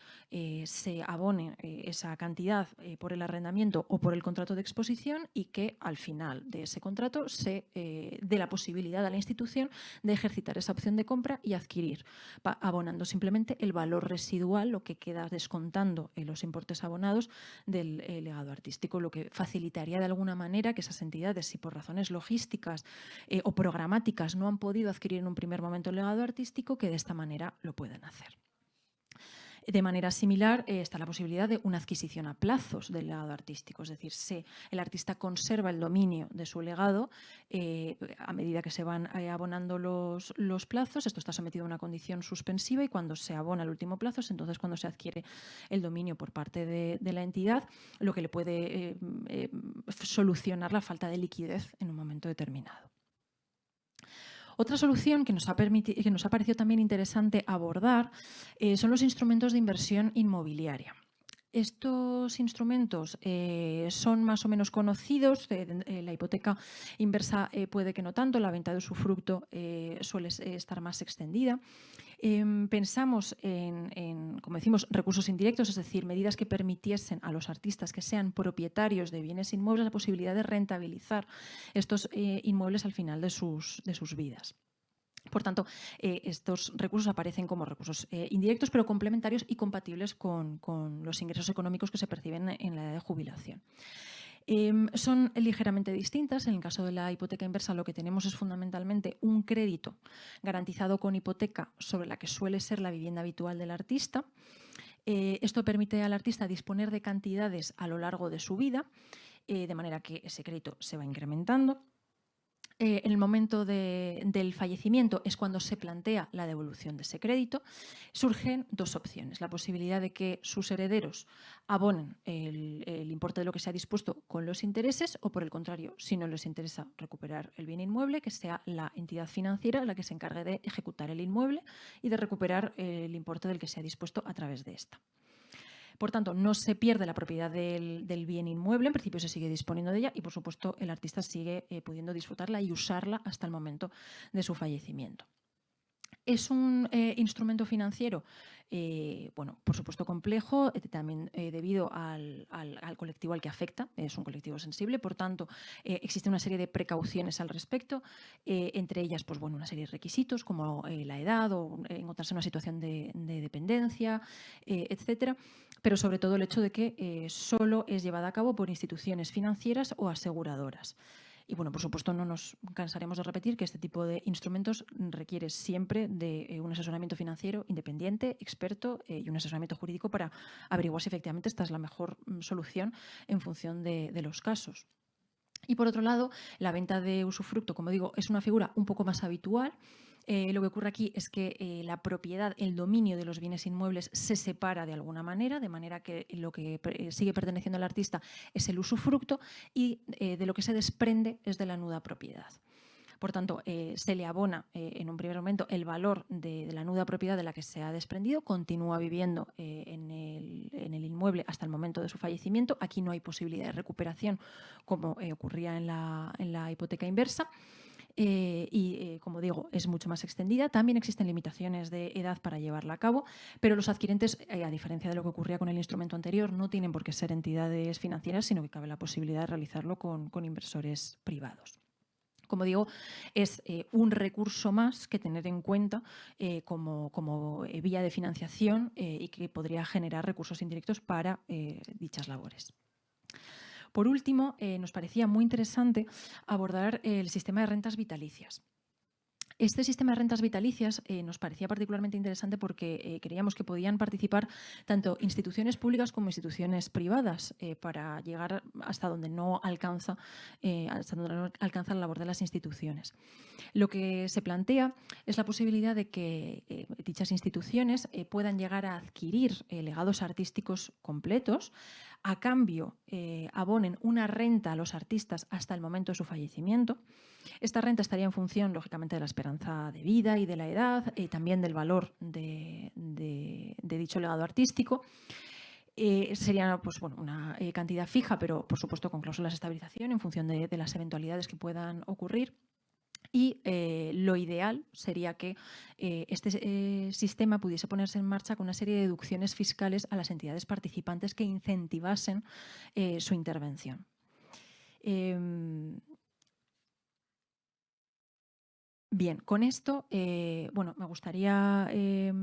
se abone esa cantidad por el arrendamiento o por el contrato de exposición y que al final de ese contrato se dé la posibilidad a la institución de ejercitar esa opción de compra y adquirir, abonando simplemente el valor residual, lo que queda descontando los importes abonados del legado artístico, lo que facilitaría de alguna manera que esas entidades, si por razones logísticas o programáticas no han podido adquirir en un primer momento el legado artístico, que de esta manera lo puedan hacer. De manera similar está la posibilidad de una adquisición a plazos del legado artístico, es decir, si el artista conserva el dominio de su legado, a medida que se van abonando los plazos, esto está sometido a una condición suspensiva y cuando se abona el último plazo es entonces cuando se adquiere el dominio por parte de la entidad, lo que le puede solucionar la falta de liquidez en un momento determinado. Otra solución que nos ha parecido también interesante abordar son los instrumentos de inversión inmobiliaria. Estos instrumentos son más o menos conocidos, la hipoteca inversa puede que no tanto, la venta de usufructo suele estar más extendida. Pensamos en, como decimos, recursos indirectos, es decir, medidas que permitiesen a los artistas que sean propietarios de bienes inmuebles la posibilidad de rentabilizar estos inmuebles al final de sus vidas. Por tanto, estos recursos aparecen como recursos indirectos, pero complementarios y compatibles con los ingresos económicos que se perciben en la edad de jubilación. Son ligeramente distintas. En el caso de la hipoteca inversa, lo que tenemos es fundamentalmente un crédito garantizado con hipoteca sobre la que suele ser la vivienda habitual del artista. Esto permite al artista disponer de cantidades a lo largo de su vida, de manera que ese crédito se va incrementando. En el momento del fallecimiento es cuando se plantea la devolución de ese crédito. Surgen dos opciones: la posibilidad de que sus herederos abonen el importe de lo que se ha dispuesto con los intereses, o por el contrario, si no les interesa recuperar el bien inmueble, que sea la entidad financiera la que se encargue de ejecutar el inmueble y de recuperar el importe del que se ha dispuesto a través de esta. Por tanto, no se pierde la propiedad del bien inmueble, en principio se sigue disponiendo de ella y, por supuesto, el artista sigue pudiendo disfrutarla y usarla hasta el momento de su fallecimiento. Es un instrumento financiero, bueno, por supuesto complejo, también debido al colectivo al que afecta. Es un colectivo sensible, por tanto, existe una serie de precauciones al respecto, entre ellas, pues, bueno, una serie de requisitos como la edad o encontrarse en una situación de dependencia, etcétera, pero sobre todo el hecho de que solo es llevada a cabo por instituciones financieras o aseguradoras. Y, bueno, por supuesto, no nos cansaremos de repetir que este tipo de instrumentos requiere siempre de un asesoramiento financiero independiente, experto, y un asesoramiento jurídico para averiguar si efectivamente esta es la mejor solución en función de los casos. Y, por otro lado, la venta de usufructo, como digo, es una figura un poco más habitual. Lo que ocurre aquí es que la propiedad, el dominio de los bienes inmuebles se separa de alguna manera, de manera que lo que sigue perteneciendo al artista es el usufructo y de lo que se desprende es de la nuda propiedad. Por tanto, se le abona en un primer momento el valor de la nuda propiedad de la que se ha desprendido, continúa viviendo en el inmueble hasta el momento de su fallecimiento. Aquí no hay posibilidad de recuperación como ocurría en la hipoteca inversa. Como digo, es mucho más extendida. También existen limitaciones de edad para llevarla a cabo, pero los adquirentes, a diferencia de lo que ocurría con el instrumento anterior, no tienen por qué ser entidades financieras, sino que cabe la posibilidad de realizarlo con inversores privados. Como digo, es un recurso más que tener en cuenta como vía de financiación y que podría generar recursos indirectos para dichas labores. Por último, nos parecía muy interesante abordar el sistema de rentas vitalicias. Este sistema de rentas vitalicias nos parecía particularmente interesante porque creíamos que podían participar tanto instituciones públicas como instituciones privadas para llegar hasta donde no alcanza la labor de las instituciones. Lo que se plantea es la posibilidad de que dichas instituciones puedan llegar a adquirir legados artísticos completos, a cambio abonen una renta a los artistas hasta el momento de su fallecimiento. Esta renta estaría en función, lógicamente, de la esperanza de vida y de la edad, también del valor de dicho legado artístico. Sería, pues, bueno, una cantidad fija, pero por supuesto con cláusulas de estabilización en función de las eventualidades que puedan ocurrir. Y lo ideal sería que este sistema pudiese ponerse en marcha con una serie de deducciones fiscales a las entidades participantes que incentivasen su intervención. Bien, con esto, bueno, me gustaría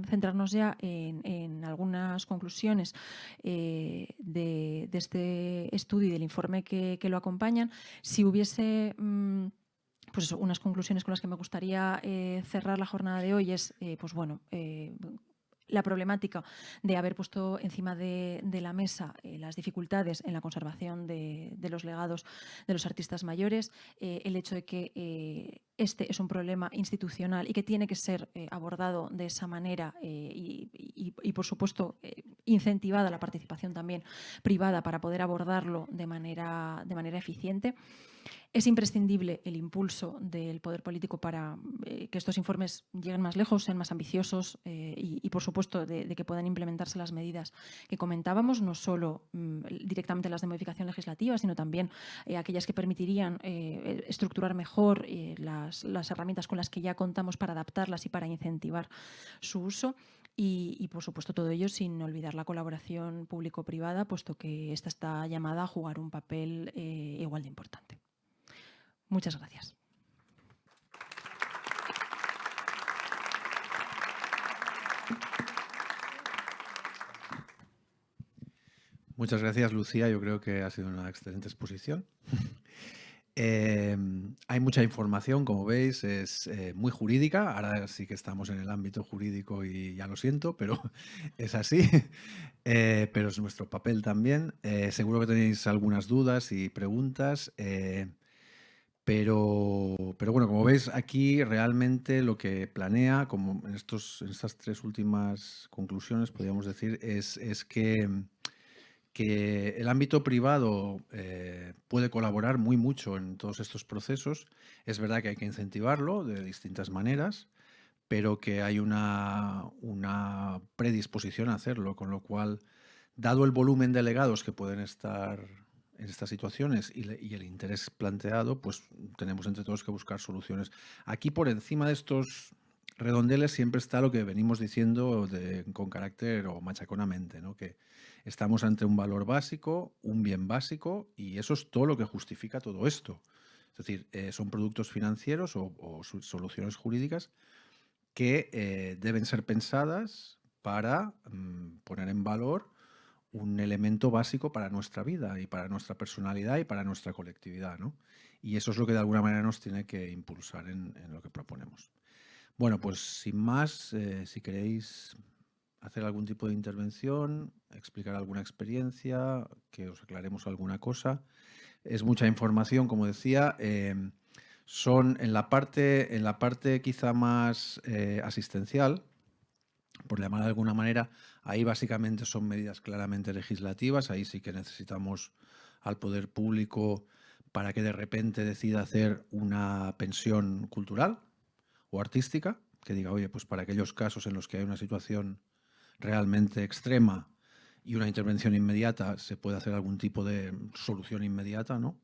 centrarnos ya en algunas conclusiones de este estudio y del informe que lo acompañan. Si hubiese pues eso, unas conclusiones con las que me gustaría cerrar la jornada de hoy es, pues bueno, la problemática de haber puesto encima de la mesa las dificultades en la conservación de los legados de los artistas mayores, el hecho de que este es un problema institucional y que tiene que ser abordado de esa manera y por supuesto, incentivada la participación también privada para poder abordarlo de manera eficiente. Es imprescindible el impulso del poder político para que estos informes lleguen más lejos, sean más ambiciosos y por supuesto, de que puedan implementarse las medidas que comentábamos, no solo directamente las de modificación legislativa, sino también aquellas que permitirían estructurar mejor las herramientas con las que ya contamos para adaptarlas y para incentivar su uso. Y, por supuesto, todo ello sin olvidar la colaboración público-privada, puesto que esta está llamada a jugar un papel igual de importante. Muchas gracias. Muchas gracias, Lucía. Yo creo que ha sido una excelente exposición. Hay mucha información, como veis, es muy jurídica. Ahora sí que estamos en el ámbito jurídico y ya lo siento, pero es así. Pero es nuestro papel también. Seguro que tenéis algunas dudas y preguntas. Pero bueno, como veis, aquí realmente lo que planea, como en estas 3 últimas conclusiones, podríamos decir, es que el ámbito privado puede colaborar muy mucho en todos estos procesos. Es verdad que hay que incentivarlo de distintas maneras, pero que hay una predisposición a hacerlo, con lo cual, dado el volumen de legados que pueden estar en estas situaciones y el interés planteado, pues tenemos entre todos que buscar soluciones. Aquí, por encima de estos redondeles, siempre está lo que venimos diciendo con carácter o machaconamente, ¿no? Que estamos ante un valor básico, un bien básico, y eso es todo lo que justifica todo esto. Es decir, son productos financieros o soluciones jurídicas que deben ser pensadas para poner en valor un elemento básico para nuestra vida y para nuestra personalidad y para nuestra colectividad, ¿no? Y eso es lo que de alguna manera nos tiene que impulsar en lo que proponemos. Bueno, pues sin más, si queréis hacer algún tipo de intervención, explicar alguna experiencia, que os aclaremos alguna cosa. Es mucha información, como decía. Son en la parte quizá más asistencial, por llamar de alguna manera, ahí básicamente son medidas claramente legislativas. Ahí sí que necesitamos al poder público para que de repente decida hacer una pensión cultural o artística, que diga, oye, pues para aquellos casos en los que hay una situación realmente extrema y una intervención inmediata, se puede hacer algún tipo de solución inmediata, ¿no?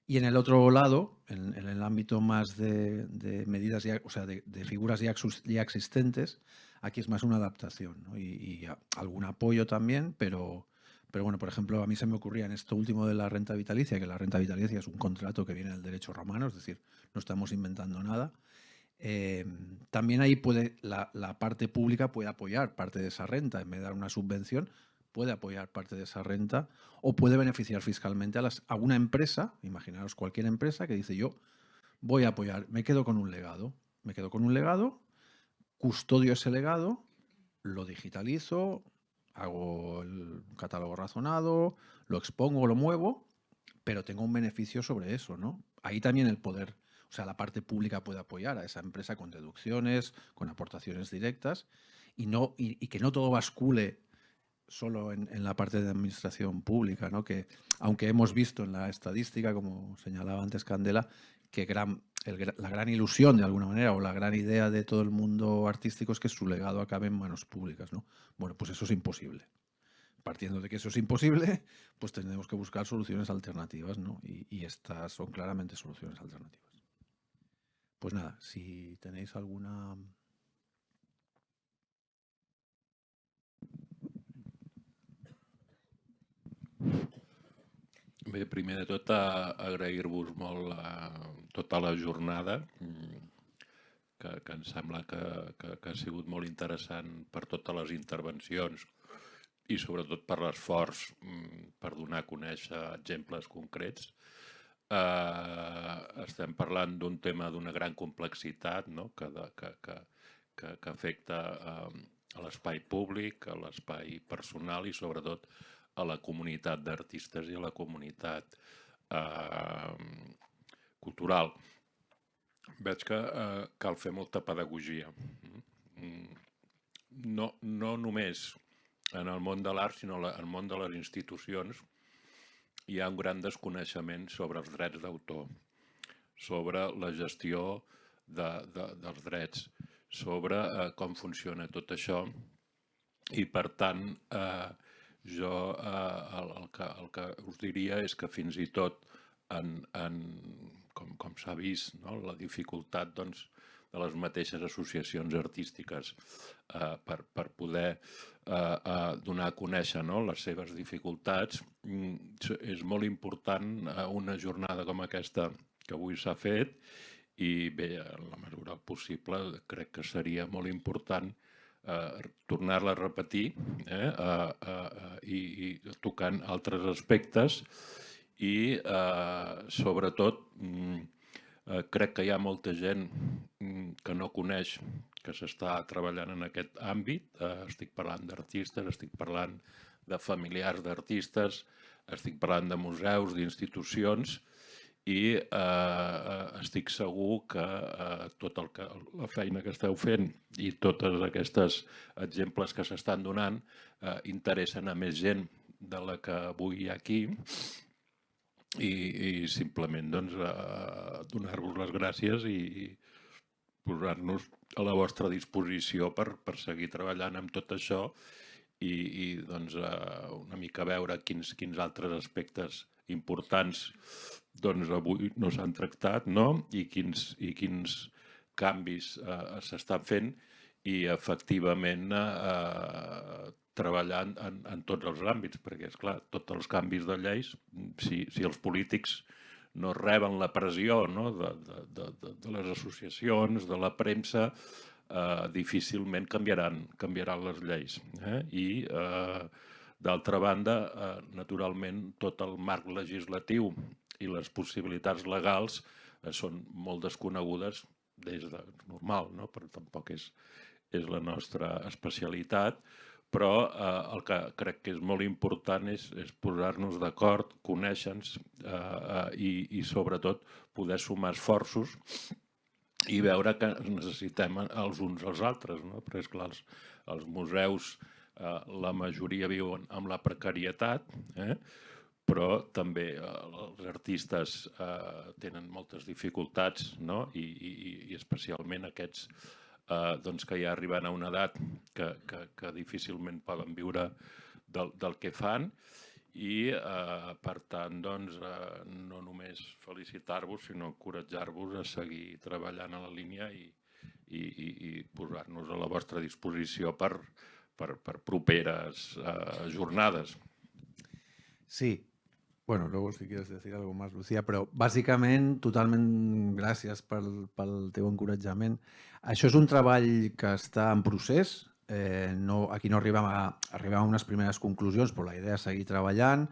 Y en el otro lado, en el ámbito más de medidas, o sea, de figuras ya existentes, aquí es más una adaptación, ¿no? Y algún apoyo también, pero bueno, por ejemplo, a mí se me ocurría en esto último de la renta vitalicia, que la renta vitalicia es un contrato que viene del derecho romano, es decir, no estamos inventando nada. También ahí la parte pública puede apoyar parte de esa renta, en vez de dar una subvención, puede apoyar parte de esa renta o puede beneficiar fiscalmente a una empresa, imaginaros cualquier empresa que dice yo voy a apoyar, me quedo con un legado, custodio ese legado, lo digitalizo, hago el catálogo razonado, lo expongo, lo muevo, pero tengo un beneficio sobre eso, ¿no? Ahí también el poder, o sea, la parte pública puede apoyar a esa empresa con deducciones, con aportaciones directas y que no todo bascule solo en la parte de administración pública, ¿no? Que aunque hemos visto en la estadística, como señalaba antes Candela, que la gran ilusión de alguna manera o la gran idea de todo el mundo artístico es que su legado acabe en manos públicas, ¿no? Bueno, pues eso es imposible. Partiendo de que eso es imposible, pues tenemos que buscar soluciones alternativas, ¿no? Y estas son claramente soluciones alternativas. Pues nada, si tenéis alguna... Bé, primer de tot, agrair-vos molt tota la jornada, que em sembla que ha sigut molt interessant per totes les intervencions i sobretot per l'esforç per donar a conèixer exemples concrets. Estem parlant d'un tema d'una gran complexitat, no? que afecta a l'espai públic, a l'espai personal i sobretot a la comunitat d'artistes i a la comunitat cultural. Veig que cal fer molta pedagogia. No només en el món de l'art, sinó en el món de les institucions, hi ha un gran desconeixement sobre els drets d'autor, sobre la gestió dels drets, sobre com funciona tot això i, per tant, jo el que us diria és que fins i tot, com s'ha vist, no? La dificultat doncs, de les mateixes associacions artístiques per poder donar a conèixer, no? Les seves dificultats, és molt important una jornada com aquesta que avui s'ha fet i bé, en la mesura possible crec que seria molt important tornar-la a repetir i tocant altres aspectes i sobretot crec que hi ha molta gent que no coneix que s'està treballant en aquest àmbit. Estic parlant d'artistes, estic parlant de familiars d'artistes, estic parlant de museus, d'institucions i estic segur que tota la feina que esteu fent i tots aquests exemples que s'estan donant interessen a més gent de la que avui hi ha aquí i simplement doncs, donar-vos les gràcies i posar-nos a la vostra disposició per seguir treballant amb tot això i doncs, una mica veure quins altres aspectes importants doncs, avui no s'han tractat, no? I quins canvis s'estan fent i efectivament treballant en tots els àmbits, perquè, esclar, tots els canvis de lleis, si els polítics no reben la pressió de les associacions, de la premsa, difícilment canviaran les lleis. I, d'altra banda, naturalment, tot el marc legislatiu i les possibilitats legals són molt desconegudes des de normal, no? Però tampoc és la nostra especialitat, però el que crec que és molt important és posar-nos d'acord, conèixer-nos i sobretot poder sumar esforços i veure que necessitem els uns als altres, no? Perquè, esclar, els museus, la majoria viuen amb la precarietat, però també els artistes tenen moltes dificultats, no? I especialment aquests doncs, que ja arriben a una edat que difícilment poden viure del que fan i, per tant, doncs, no només felicitar-vos, sinó encoratjar-vos a seguir treballant a la línia i posar-nos a la vostra disposició per properes jornades. Sí. Bueno, luego si quieres decir algo más, Lucía, però bàsicament, totalment gràcies pel teu encoratjament. Això és un treball que està en procés. Aquí no arribem a unes primeres conclusions, però la idea és seguir treballant.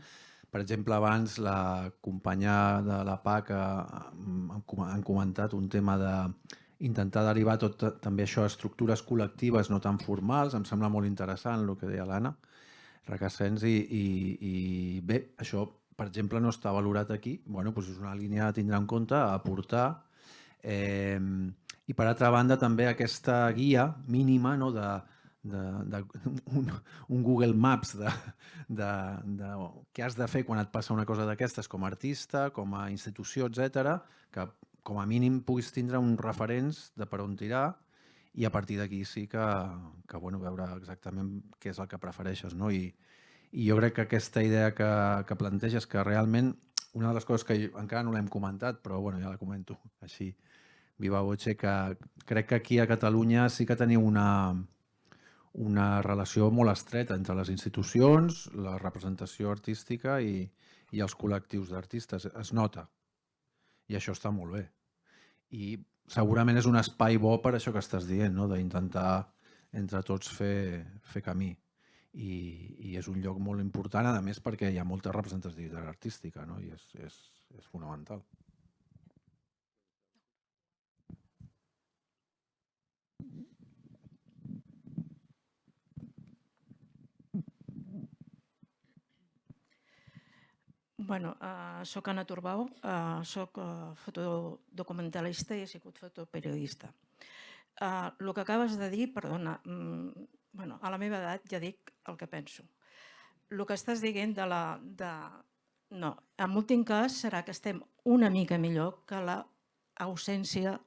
Per exemple, abans la companya de la PAC han comentat un tema d'intentar derivar tot també això a estructures col·lectives no tan formals. Em sembla molt interessant el que deia l'Anna Recasens i bé, això per exemple, no està valorat aquí. Bueno, doncs és una línia a tindre en compte, a aportar. I per altra banda, també aquesta guia mínima un Google Maps de què has de fer quan et passa una cosa d'aquestes com a artista, com a institució, etc., que com a mínim puguis tindre uns referents de per on tirar i a partir d'aquí sí que veure exactament què és el que prefereixes, no? I jo crec que aquesta idea que planteges, que realment una de les coses que encara no l'hem comentat, però bueno, ja la comento així, viva voce, que crec que aquí a Catalunya sí que teniu una relació molt estreta entre les institucions, la representació artística i els col·lectius d'artistes. Es nota. I això està molt bé. I segurament és un espai bo per això que estàs dient, no? D'intentar entre tots fer camí. I és un lloc molt important, a més, perquè hi ha molta representativitat artística, no? I és fonamental. Bueno, soc Anna Turbau, soc fotodocumentalista i he sigut fotoperiodista. El que acabes de dir, perdona, a la meva edat ja dic el que penso. El que estàs dient no, en l'últim cas serà que estem una mica millor que l'absència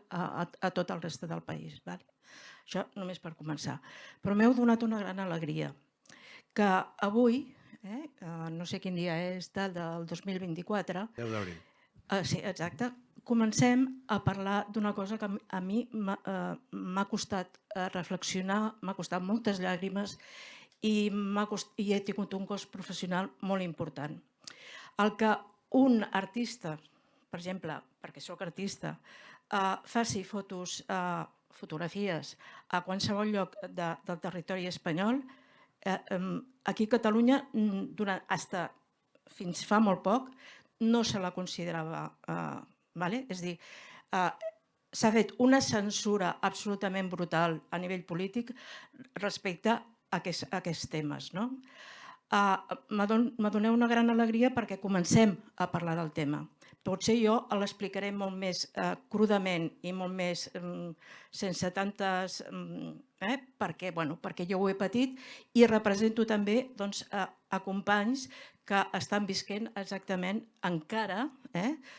a tot el reste del país. Això només per començar. Però m'heu donat una gran alegria, que avui, no sé quin dia és, del 2024... 10 d'abril. Sí, exacte. Comencem a parlar d'una cosa que a mi m'ha costat reflexionar, m'ha costat moltes llàgrimes i he tingut un cost professional molt important. El que un artista, per exemple, perquè sóc artista, faci fotos fotografies a qualsevol lloc del territori espanyol, aquí a Catalunya, fins fa molt poc, no se la considerava. És a dir, s'ha fet una censura absolutament brutal a nivell polític respecte a aquests temes. M'adoneu una gran alegria perquè comencem a parlar del tema. Potser jo l'explicaré molt més crudament i molt més sense tantes... perquè jo ho he patit i represento també a companys que estan visquent exactament encara,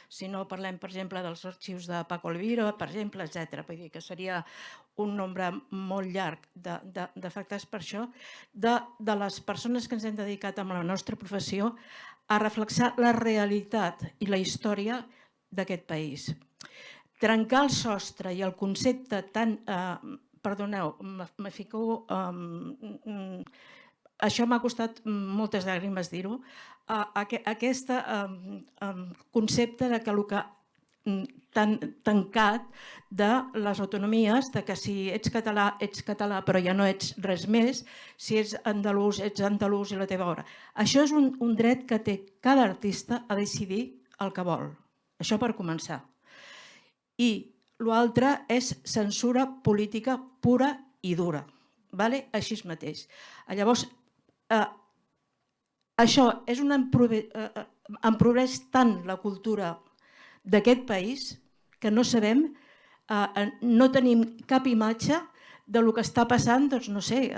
si no parlem, per exemple, dels arxius de Paco Elvira, per exemple, etc. Vull dir que seria un nombre molt llarg d'afectats per això, de les persones que ens hem dedicat amb la nostra professió a reflexar la realitat i la història d'aquest país. Trencar el sostre i el concepte tan... Perdoneu, me fico... Això m'ha costat moltes llàgrimes dir-ho. Aquest concepte de que el que tan tancat de les autonomies, de que si ets català però ja no ets res més, si ets andalús i la teva obra. Això és un dret que té cada artista a decidir el que vol. Això per començar. I l'altre és censura política pura i dura. Així mateix. Llavors, això empobreix tant la cultura d'aquest país que no sabem, no tenim cap imatge del que està passant, doncs no sé,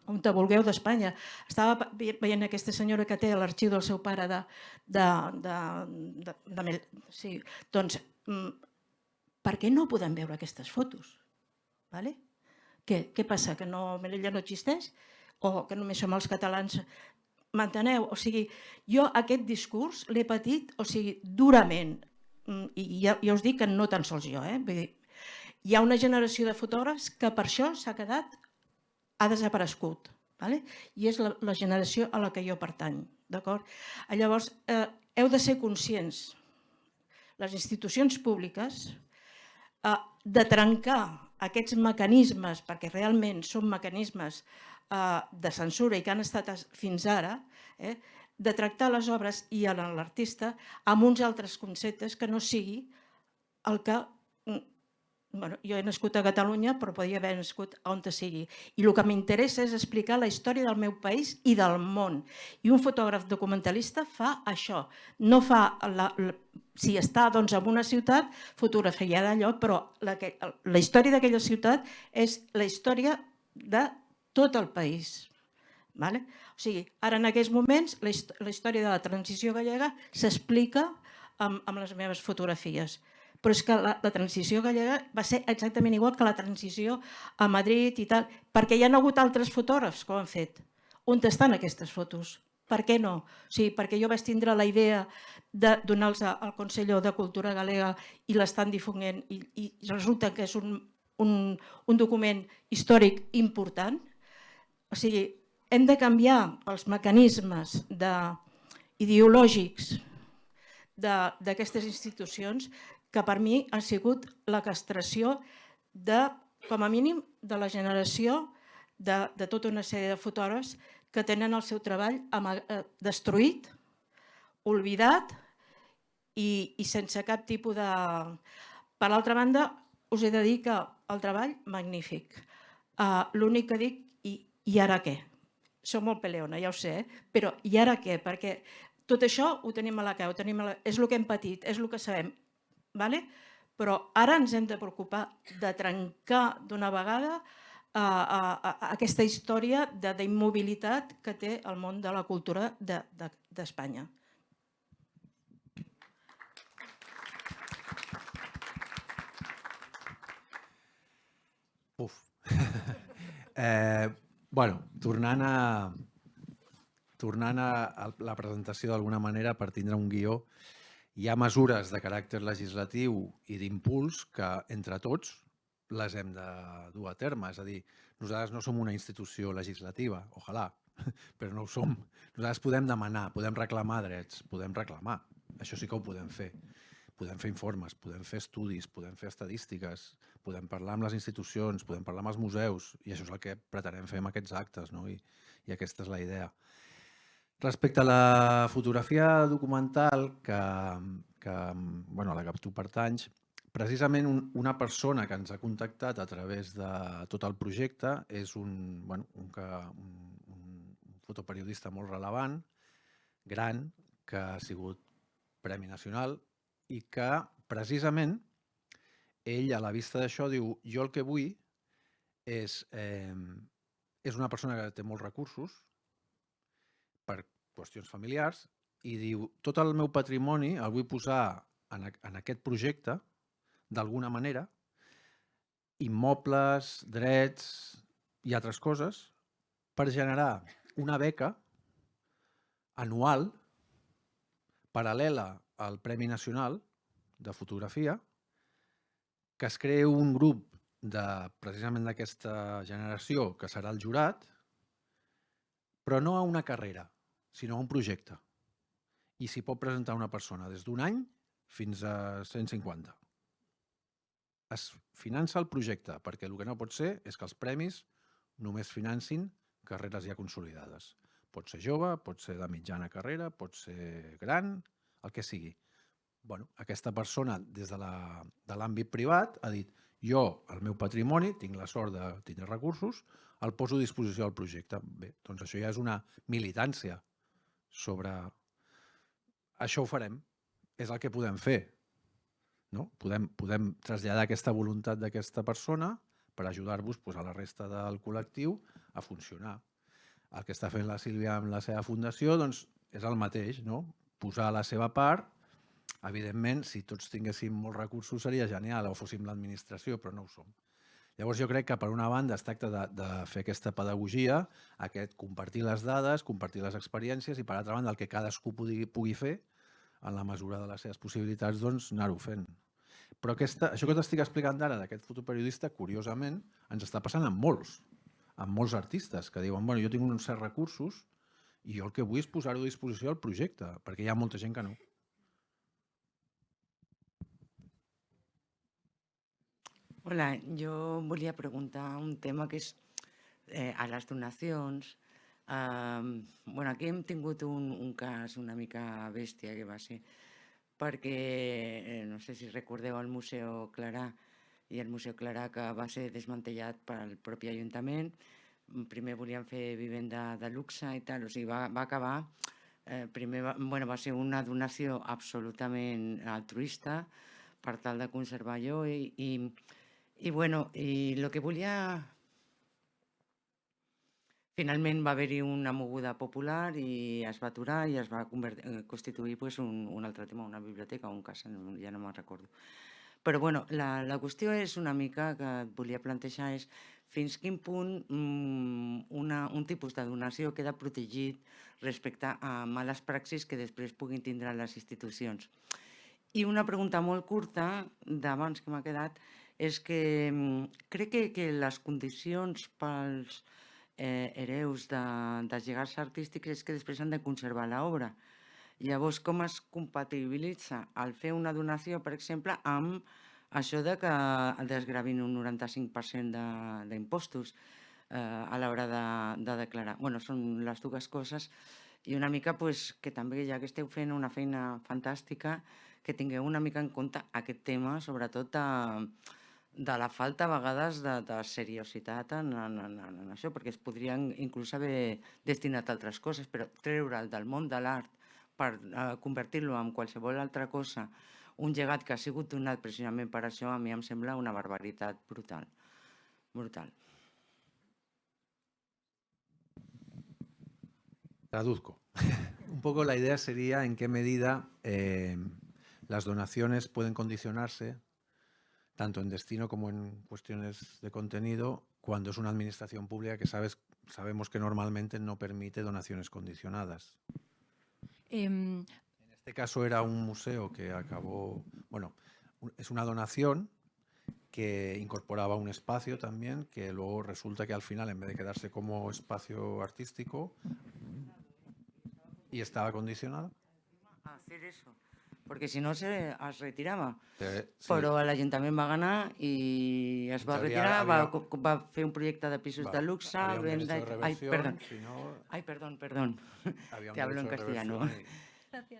on te vulgueu d'Espanya. Estava veient aquesta senyora que té a l'arxiu del seu pare sí, doncs, per què no podem veure aquestes fotos? Què passa, que Melilla no existeix? O que només som els catalans? M'enteneu? O sigui, jo aquest discurs l'he patit durament. I ja us dic que no tan sols jo. Vull dir, hi ha una generació de fotògrafs que per això ha desaparegut. I és la generació a la que jo pertany. Llavors, heu de ser conscients, les institucions públiques, de trencar aquests mecanismes, perquè realment són mecanismes de censura i que han estat fins ara, de tractar les obres i l'artista amb uns altres conceptes que no sigui el que... Jo he nascut a Catalunya, però podia haver nascut on sigui. I el que m'interessa és explicar la història del meu país i del món. I un fotògraf documentalista fa això. No fa... Si està en una ciutat, fotografiarà allò, però la història d'aquella ciutat és la història de tot el país. O sigui, ara en aquests moments la història de la transició gallega s'explica amb les meves fotografies. Però és que la transició gallega va ser exactament igual que la transició a Madrid i tal, perquè hi ha hagut altres fotògrafs que ho han fet. On estan aquestes fotos? Per què no? Perquè jo vaig tindre la idea de donar-los al Consell de Cultura Galega i l'estan difonent i resulta que és un document històric important. O sigui, hem de canviar els mecanismes ideològics d'aquestes institucions que per mi ha sigut la castració com a mínim, de la generació de tota una sèrie de fotògrafs que tenen el seu treball destruït, oblidat i sense cap tipus de... Per l'altra banda, us he de dir que el treball, magnífic. L'únic que dic, i ara què? Soc molt peleona, ja ho sé, però i ara què? Perquè tot això ho tenim a la cau, és el que hem patit, és el que sabem. Però ara ens hem de preocupar de trencar d'una vegada aquesta història d'immobilitat que té el món de la cultura d'Espanya. Tornant a la presentació d'alguna manera, per tindre un guió, hi ha mesures de caràcter legislatiu i d'impuls que, entre tots, les hem de dur a terme. És a dir, nosaltres no som una institució legislativa, ojalà, però no ho som. Nosaltres podem demanar, podem reclamar drets, podem reclamar. Això sí que ho podem fer. podem fer informes, podem fer estudis, podem fer estadístiques, podem parlar amb les institucions, podem parlar amb els museus, i això és el que pretenem fer amb aquests actes, no? I aquesta és la idea. Respecte a la fotografia documental, bueno, a la que tu pertanys, precisament una persona que ens ha contactat a través de tot el projecte és un fotoperiodista molt relevant, gran, que ha sigut Premi Nacional i que precisament ell a la vista d'això diu jo el que vull és una persona que té molts recursos per qüestions familiars i diu tot el meu patrimoni el vull posar en aquest projecte d'alguna manera, immobles, drets i altres coses, per generar una beca anual paral·lela al Premi Nacional de Fotografia, que es creï un grup precisament d'aquesta generació que serà el jurat, però no a una carrera, sinó a un projecte. I s'hi pot presentar una persona des d'un any fins a 150. Es finança el projecte, perquè el que no pot ser és que els premis només financin carreres ja consolidades. Pot ser jove, pot ser de mitjana carrera, pot ser gran, el que sigui. Bueno, aquesta persona, des de l'àmbit privat, ha dit jo, el meu patrimoni, tinc la sort de tenir recursos, el poso a disposició del projecte. Bé, doncs això ja és una militància sobre... Això ho farem, és el que podem fer. No? Podem traslladar aquesta voluntat d'aquesta persona per ajudar-vos a la resta del col·lectiu a funcionar. El que està fent la Sílvia amb la seva fundació doncs, és el mateix, no? Posar la seva part. Evidentment, si tots tinguéssim molts recursos seria genial, o fóssim l'administració, però no ho som. Llavors jo crec que per una banda es tracta de fer aquesta pedagogia, compartir les dades, compartir les experiències i per altra banda el que cadascú pugui fer en la mesura de les seves possibilitats, doncs anar-ho fent. Però això que t'estic explicant ara d'aquest fotoperiodista, curiosament, ens està passant amb molts artistes que diuen, bueno, jo tinc uns certs recursos i jo el que vull és posar-ho a disposició del projecte, perquè hi ha molta gent que no. Hola, jo volia preguntar un tema que és a les donacions. Bueno, aquí hem tingut un cas una mica bèstia que va ser perquè, no sé si recordeu el Museu Clarà i el Museu Clarà que va ser desmantellat pel propi Ajuntament. Primer volien fer vivenda de luxe i tal, o sigui, va acabar... Primer va ser una donació absolutament altruista per tal de conservar allò i el que volia... Finalment va haver-hi una moguda popular i es va aturar i es va constituir un altre tema, una biblioteca o un casa, ja no me'n recordo. Però la qüestió és una mica que et volia plantejar és fins quin punt un tipus de donació queda protegit respecte a males praxis que després puguin tindre les institucions. I una pregunta molt curta d'abans que m'ha quedat és que crec que les condicions pels hereus dels llegats artístics és que després han de conservar l'obra. Llavors, com es compatibilitza el fer una donació, per exemple, amb això de que desgravin un 95% d'impostos a l'hora de declarar? Són les dues coses i una mica que també, ja que esteu fent una feina fantàstica, que tingueu una mica en compte aquest tema, sobretot de la falta a vegades de seriositat en això, perquè es podrien inclús haver destinat a altres coses, però treure'l del món de l'art per convertir-lo en qualsevol altra cosa, un llegat que ha sigut donat precisament per això, a mi em sembla una barbaritat brutal. Brutal. Traduzco. Un poco la idea sería en qué medida las donaciones pueden condicionarse tanto en destino como en cuestiones de contenido, cuando es una administración pública que sabemos que normalmente no permite donaciones condicionadas. En este caso era un museo que acabó... es una donación que incorporaba un espacio también, que luego resulta que al final, en vez de quedarse como espacio artístico, y estaba condicionado. Hacer eso. perquè si no es retirava. Sí. Però l'Ajuntament va ganar i es va retirar, va fer un projecte de pisos de luxe, venda... Ay, perdón, te hablo en castellano.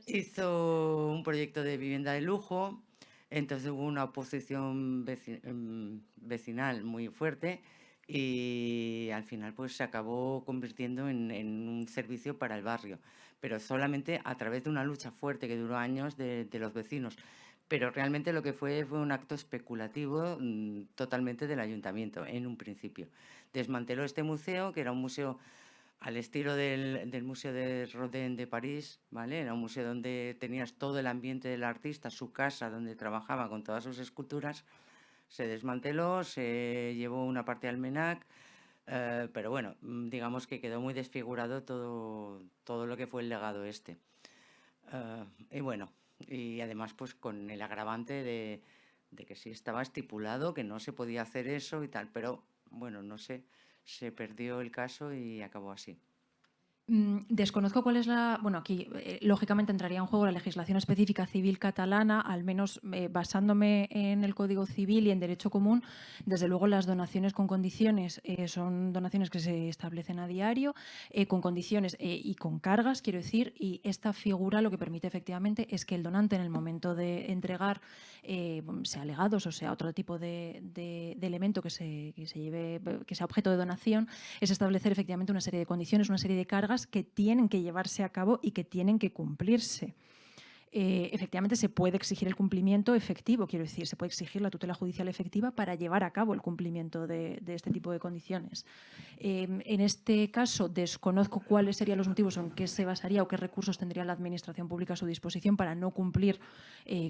Hizo un proyecto de vivienda de lujo, entonces hubo una oposición vecinal muy fuerte y al final pues se acabó convirtiendo en un servicio para el barrio, pero solamente a través de una lucha fuerte que duró años de los vecinos. Pero realmente lo que fue un acto especulativo totalmente del ayuntamiento en un principio. Desmanteló este museo, que era un museo al estilo del Museo de Rodin de París, ¿vale? Era un museo donde tenías todo el ambiente del artista, su casa donde trabajaba con todas sus esculturas. Se desmanteló, se llevó una parte al MENAC, pero bueno, digamos que quedó muy desfigurado todo lo que fue el legado este. Y bueno, y además pues con el agravante de que sí estaba estipulado que no se podía hacer eso y tal, pero bueno, no sé, se perdió el caso y acabó así. Desconozco cuál es la... Bueno, aquí lógicamente entraría en juego la legislación específica civil catalana, al menos basándome en el Código Civil y en Derecho Común. Desde luego las donaciones con condiciones son donaciones que se establecen a diario, con condiciones y con cargas, quiero decir, y esta figura lo que permite efectivamente es que el donante en el momento de entregar, sea legados o sea otro tipo de elemento que sea objeto de donación, es establecer efectivamente una serie de condiciones, una serie de cargas que tienen que llevarse a cabo y que tienen que cumplirse. Efectivamente se puede exigir el cumplimiento efectivo, quiero decir, se puede exigir la tutela judicial efectiva para llevar a cabo el cumplimiento de este tipo de condiciones. En este caso desconozco cuáles serían los motivos o en qué se basaría o qué recursos tendría la administración pública a su disposición para no cumplir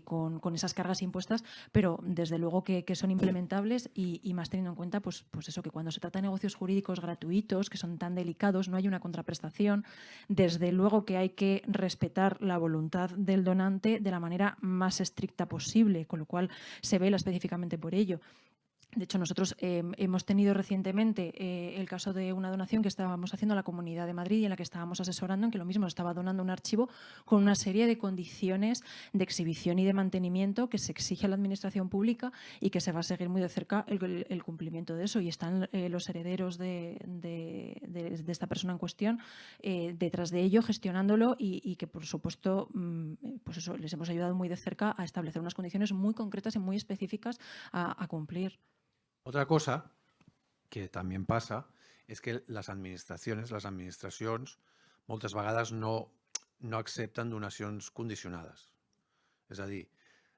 con esas cargas impuestas, pero desde luego que son implementables y más teniendo en cuenta pues eso, que cuando se trata de negocios jurídicos gratuitos, que son tan delicados, no hay una contraprestación, desde luego que hay que respetar la voluntad del donante de la manera más estricta posible, con lo cual se vela específicamente por ello. De hecho, nosotros hemos tenido recientemente el caso de una donación que estábamos haciendo a la Comunidad de Madrid y en la que estábamos asesorando, en que lo mismo estaba donando un archivo con una serie de condiciones de exhibición y de mantenimiento que se exige a la administración pública y que se va a seguir muy de cerca el cumplimiento de eso. Y están los herederos de esta persona en cuestión detrás de ello, gestionándolo y que, por supuesto, pues eso, les hemos ayudado muy de cerca a establecer unas condiciones muy concretas y muy específicas a cumplir. Otra cosa que també passa és que les administracions, moltes vegades no accepten donacions condicionades. És a dir,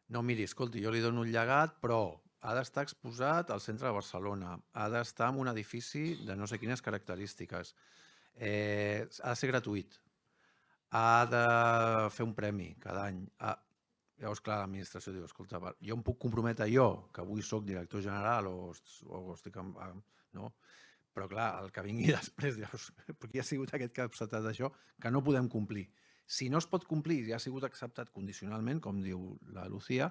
no, miri, escolti, jo li dono un llegat, però ha d'estar exposat al centre de Barcelona, ha d'estar en un edifici de no sé quines característiques, ha de ser gratuït, ha de fer un premi cada any. Llavors, clar, l'administració diu, escolta, jo em puc comprometre jo, que avui soc director general o estic... No? Però, clar, el que vingui després, llavors, perquè ha sigut aquest que ha acceptat això, que no podem complir. Si no es pot complir i ha sigut acceptat condicionalment, com diu la Lucía,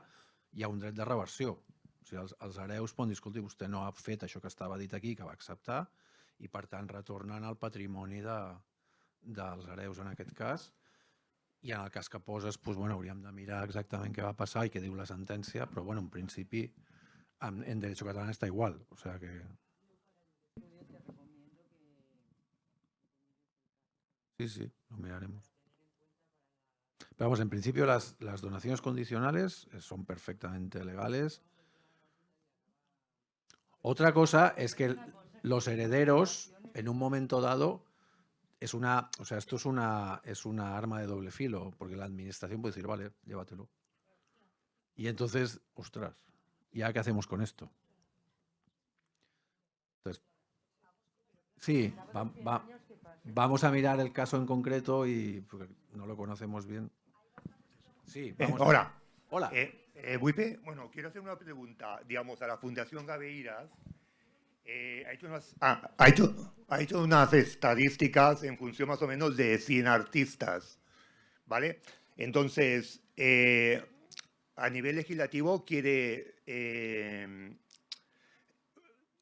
hi ha un dret de reversió. O sigui, els hereus poden dir, escolti, vostè no ha fet això que estava dit aquí, que va acceptar, i per tant retornen al patrimoni dels hereus en aquest cas. I en el cas que poses, hauríem de mirar exactament què va passar i què diu la sentència, però en principi en derecho catalán está igual, o sea que... Sí, lo miraremos. Pero vamos, en principio las donaciones condicionales son perfectamente legales. Otra cosa es que los herederos, en un momento dado, esto es una arma de doble filo, porque la administración puede decir, vale, llévatelo. Y entonces, ostras, ¿ya qué hacemos con esto? Entonces, sí, vamos a mirar el caso en concreto y porque no lo conocemos bien. Sí, vamos. Hola. Buipe, bueno, quiero hacer una pregunta, digamos, a la Fundación Gaveiras. Ha hecho unas estadísticas en función más o menos de 100 artistas, ¿vale? Entonces, a nivel legislativo quiere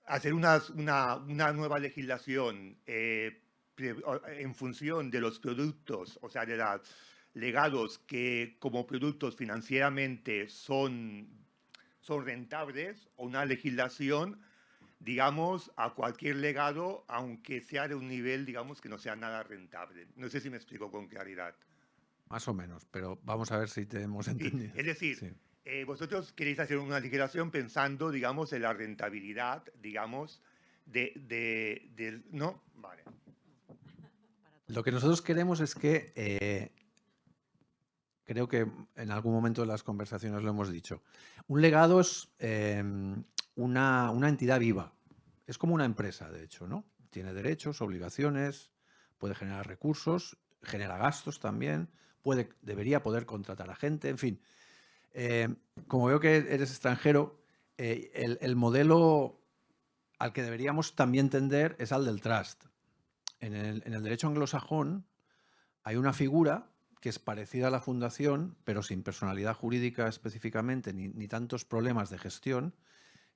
hacer una nueva legislación en función de los productos, o sea, de legados que como productos financieramente son rentables, o una legislación, digamos, a cualquier legado, aunque sea de un nivel, digamos, que no sea nada rentable. No sé si me explico con claridad. Más o menos, pero vamos a ver si te hemos Sí, entendido. es decir, Sí. vosotros queréis hacer una legislación pensando, digamos, en la rentabilidad, digamos, ¿no? Vale. Lo que nosotros queremos es que, creo que en algún momento de las conversaciones lo hemos dicho, un legado es una entidad viva. Es como una empresa, de hecho, ¿no? Tiene derechos, obligaciones, puede generar recursos, genera gastos también, debería poder contratar a gente, en fin. Como veo que eres extranjero, el modelo al que deberíamos también tender es al del trust. En el derecho anglosajón hay una figura que es parecida a la fundación, pero sin personalidad jurídica específicamente, ni tantos problemas de gestión,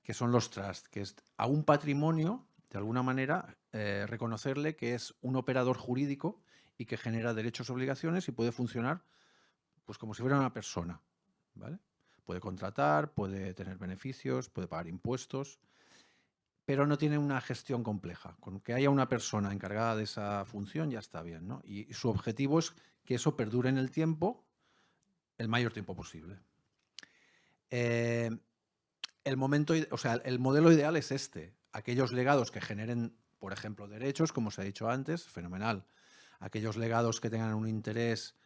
que son los trusts, que es a un patrimonio, de alguna manera, reconocerle que es un operador jurídico y que genera derechos y obligaciones y puede funcionar pues como si fuera una persona, ¿vale? Puede contratar, puede tener beneficios, puede pagar impuestos, pero no tiene una gestión compleja. Con que haya una persona encargada de esa función ya está bien, ¿no? Y su objetivo es que eso perdure en el tiempo, el mayor tiempo posible. El modelo ideal es este. Aquellos legados que generen, por ejemplo, derechos, como se ha dicho antes, fenomenal. Aquellos legados que tengan un interés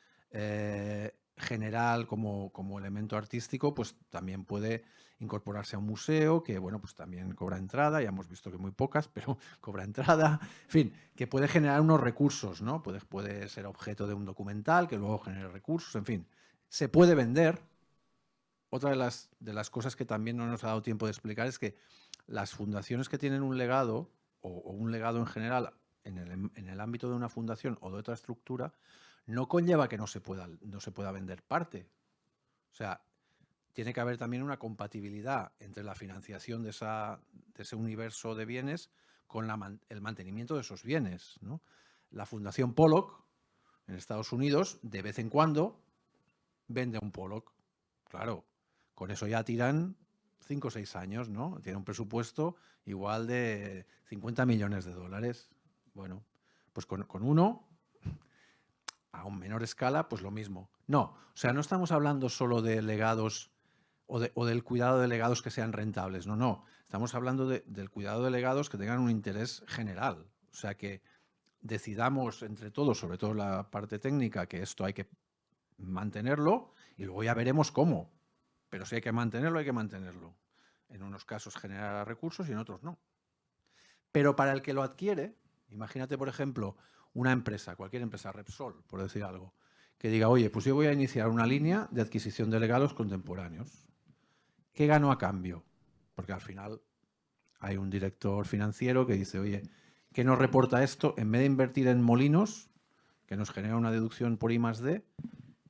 general como elemento artístico, pues también puede incorporarse a un museo que, bueno, pues también cobra entrada, ya hemos visto que muy pocas, pero cobra entrada, en fin, que puede generar unos recursos, ¿no? Puede ser objeto de un documental que luego genere recursos, en fin, se puede vender. Otra de las cosas que también no nos ha dado tiempo de explicar es que las fundaciones que tienen un legado, o un legado en general, en el ámbito de una fundación o de otra estructura, no conlleva que no se pueda vender parte. O sea, tiene que haber también una compatibilidad entre la financiación de ese universo de bienes con el mantenimiento de esos bienes, ¿no? La Fundación Pollock, en Estados Unidos, de vez en cuando vende un Pollock. Claro, con eso ya tiran 5 o 6 años, ¿no? Tiene un presupuesto igual de 50 millones de dólares. Bueno, pues con uno, a un menor escala, pues lo mismo. No, o sea, no estamos hablando solo de legados o del cuidado de legados que sean rentables, no. Estamos hablando del cuidado de legados que tengan un interés general. O sea, que decidamos entre todos, sobre todo la parte técnica, que esto hay que mantenerlo y luego ya veremos cómo. Pero si hay que mantenerlo, hay que mantenerlo. En unos casos generará recursos y en otros no. Pero para el que lo adquiere, imagínate, por ejemplo, una empresa, cualquier empresa, Repsol, por decir algo, que diga, oye, pues yo voy a iniciar una línea de adquisición de legados contemporáneos. ¿Qué gano a cambio? Porque al final hay un director financiero que dice, oye, ¿qué nos reporta esto? En vez de invertir en molinos, que nos genera una deducción por I+D,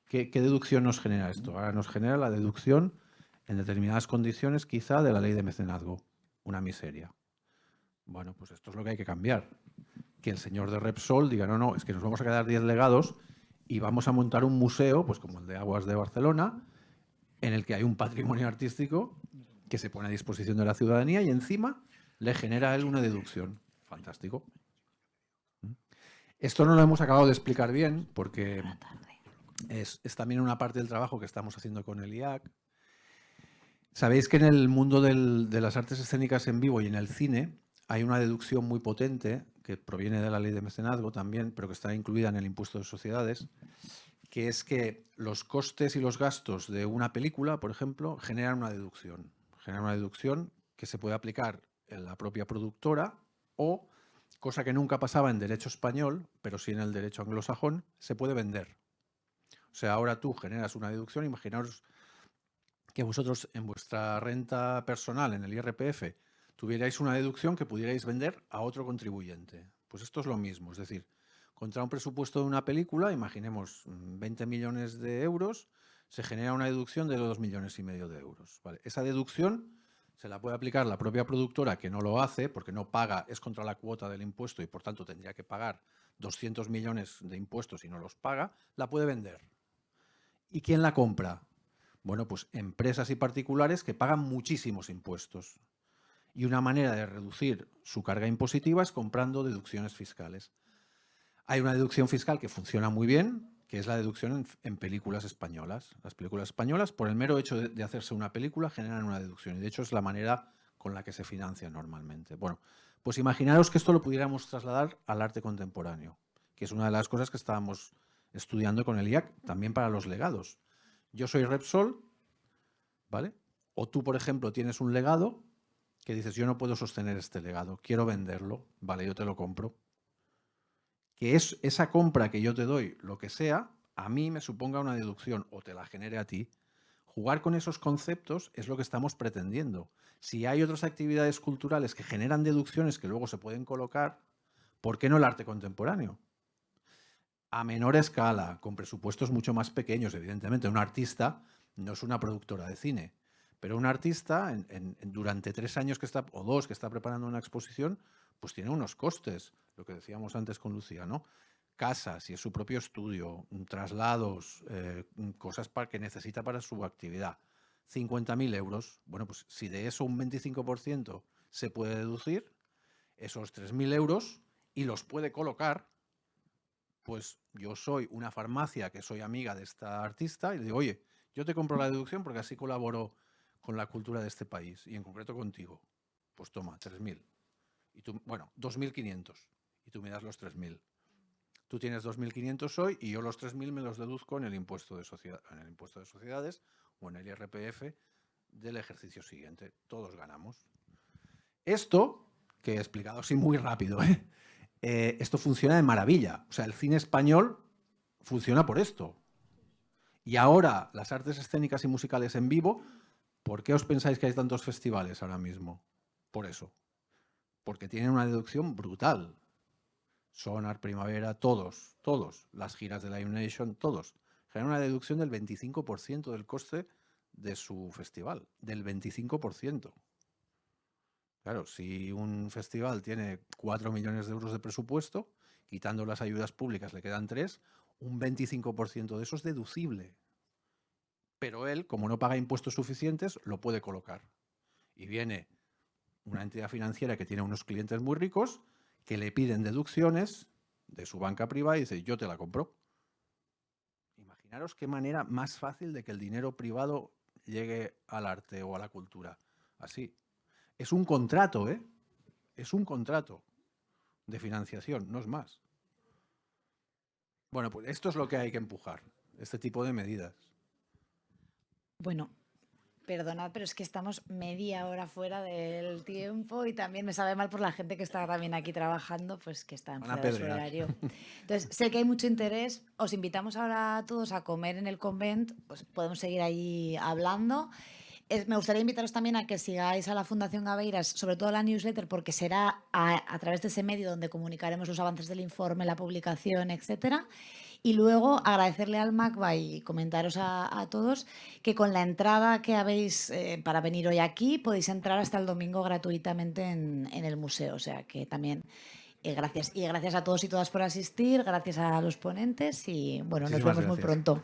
¿qué deducción nos genera esto? Ahora nos genera la deducción en determinadas condiciones, quizá, de la ley de mecenazgo. Una miseria. Bueno, pues esto es lo que hay que cambiar. Que el señor de Repsol diga, no, es que nos vamos a quedar 10 legados y vamos a montar un museo, pues como el de Aguas de Barcelona, en el que hay un patrimonio artístico que se pone a disposición de la ciudadanía y encima le genera a él una deducción. Fantástico. Esto no lo hemos acabado de explicar bien porque es también una parte del trabajo que estamos haciendo con el IAC. Sabéis que en el mundo de las artes escénicas en vivo y en el cine hay una deducción muy potente que proviene de la ley de mecenazgo también, pero que está incluida en el impuesto de sociedades, que es que los costes y los gastos de una película, por ejemplo, generan una deducción. Generan una deducción que se puede aplicar en la propia productora o, cosa que nunca pasaba en derecho español, pero sí en el derecho anglosajón, se puede vender. O sea, ahora tú generas una deducción, imaginaos que vosotros en vuestra renta personal, en el IRPF, tuvierais una deducción que pudierais vender a otro contribuyente. Pues esto es lo mismo, es decir, contra un presupuesto de una película, imaginemos 20 millones de euros, se genera una deducción de 2,5 millones de euros. ¿Vale? Esa deducción se la puede aplicar la propia productora, que no lo hace porque no paga, es contra la cuota del impuesto y por tanto tendría que pagar 200 millones de impuestos y no los paga, la puede vender. ¿Y quién la compra? Bueno, pues empresas y particulares que pagan muchísimos impuestos. Y una manera de reducir su carga impositiva es comprando deducciones fiscales. Hay una deducción fiscal que funciona muy bien, que es la deducción en películas españolas. Las películas españolas, por el mero hecho de hacerse una película, generan una deducción. Y de hecho es la manera con la que se financia normalmente. Bueno, pues imaginaros que esto lo pudiéramos trasladar al arte contemporáneo, que es una de las cosas que estábamos estudiando con el IAC, también para los legados. Yo soy Repsol, ¿vale? O tú, por ejemplo, tienes un legado que dices, yo no puedo sostener este legado, quiero venderlo, vale, yo te lo compro. Que es esa compra que yo te doy, lo que sea, a mí me suponga una deducción o te la genere a ti. Jugar con esos conceptos es lo que estamos pretendiendo. Si hay otras actividades culturales que generan deducciones que luego se pueden colocar, ¿por qué no el arte contemporáneo? A menor escala, con presupuestos mucho más pequeños, evidentemente. Un artista no es una productora de cine, pero un artista durante 3 años o 2 que está preparando una exposición, pues tiene unos costes, lo que decíamos antes con Lucía, ¿no? Casas, si es su propio estudio, traslados, cosas que necesita para su actividad. 50.000 euros. Bueno, pues si de eso un 25% se puede deducir, esos 3.000 euros y los puede colocar, pues yo soy una farmacia que soy amiga de esta artista y le digo, oye, yo te compro la deducción porque así colaboro con la cultura de este país y en concreto contigo. Pues toma, 3.000. Y tú, bueno, 2.500. Y tú me das los 3.000. Tú tienes 2.500 hoy y yo los 3.000 me los deduzco en el impuesto de sociedades o en el IRPF del ejercicio siguiente. Todos ganamos. Esto, que he explicado así muy rápido, esto funciona de maravilla. O sea, el cine español funciona por esto. Y ahora, las artes escénicas y musicales en vivo, ¿por qué os pensáis que hay tantos festivales ahora mismo? Por eso. Porque tienen una deducción brutal. Sonar, Primavera, todos. Las giras de Live Nation, todos. Generan una deducción del 25% del coste de su festival. Del 25%. Claro, si un festival tiene 4 millones de euros de presupuesto, quitando las ayudas públicas le quedan 3, un 25% de eso es deducible. Pero él, como no paga impuestos suficientes, lo puede colocar. Y viene una entidad financiera que tiene unos clientes muy ricos que le piden deducciones de su banca privada y dice, yo te la compro. Imaginaros qué manera más fácil de que el dinero privado llegue al arte o a la cultura. Así. Es un contrato, ¿eh? Es un contrato de financiación, no es más. Bueno, pues esto es lo que hay que empujar, este tipo de medidas. Bueno, perdonad, pero es que estamos media hora fuera del tiempo y también me sabe mal por la gente que está también aquí trabajando, pues que está fuera de su horario. Entonces, sé que hay mucho interés. Os invitamos ahora a todos a comer en el Convent, pues podemos seguir ahí hablando. Me gustaría invitaros también a que sigáis a la Fundación Gabeiras, sobre todo la newsletter, porque será a través de ese medio donde comunicaremos los avances del informe, la publicación, etcétera. Y luego agradecerle al MACBA y comentaros a todos que con la entrada que habéis para venir hoy aquí podéis entrar hasta el domingo gratuitamente en el museo. O sea que también gracias. Y gracias a todos y todas por asistir, gracias a los ponentes y bueno, nos vemos muy pronto.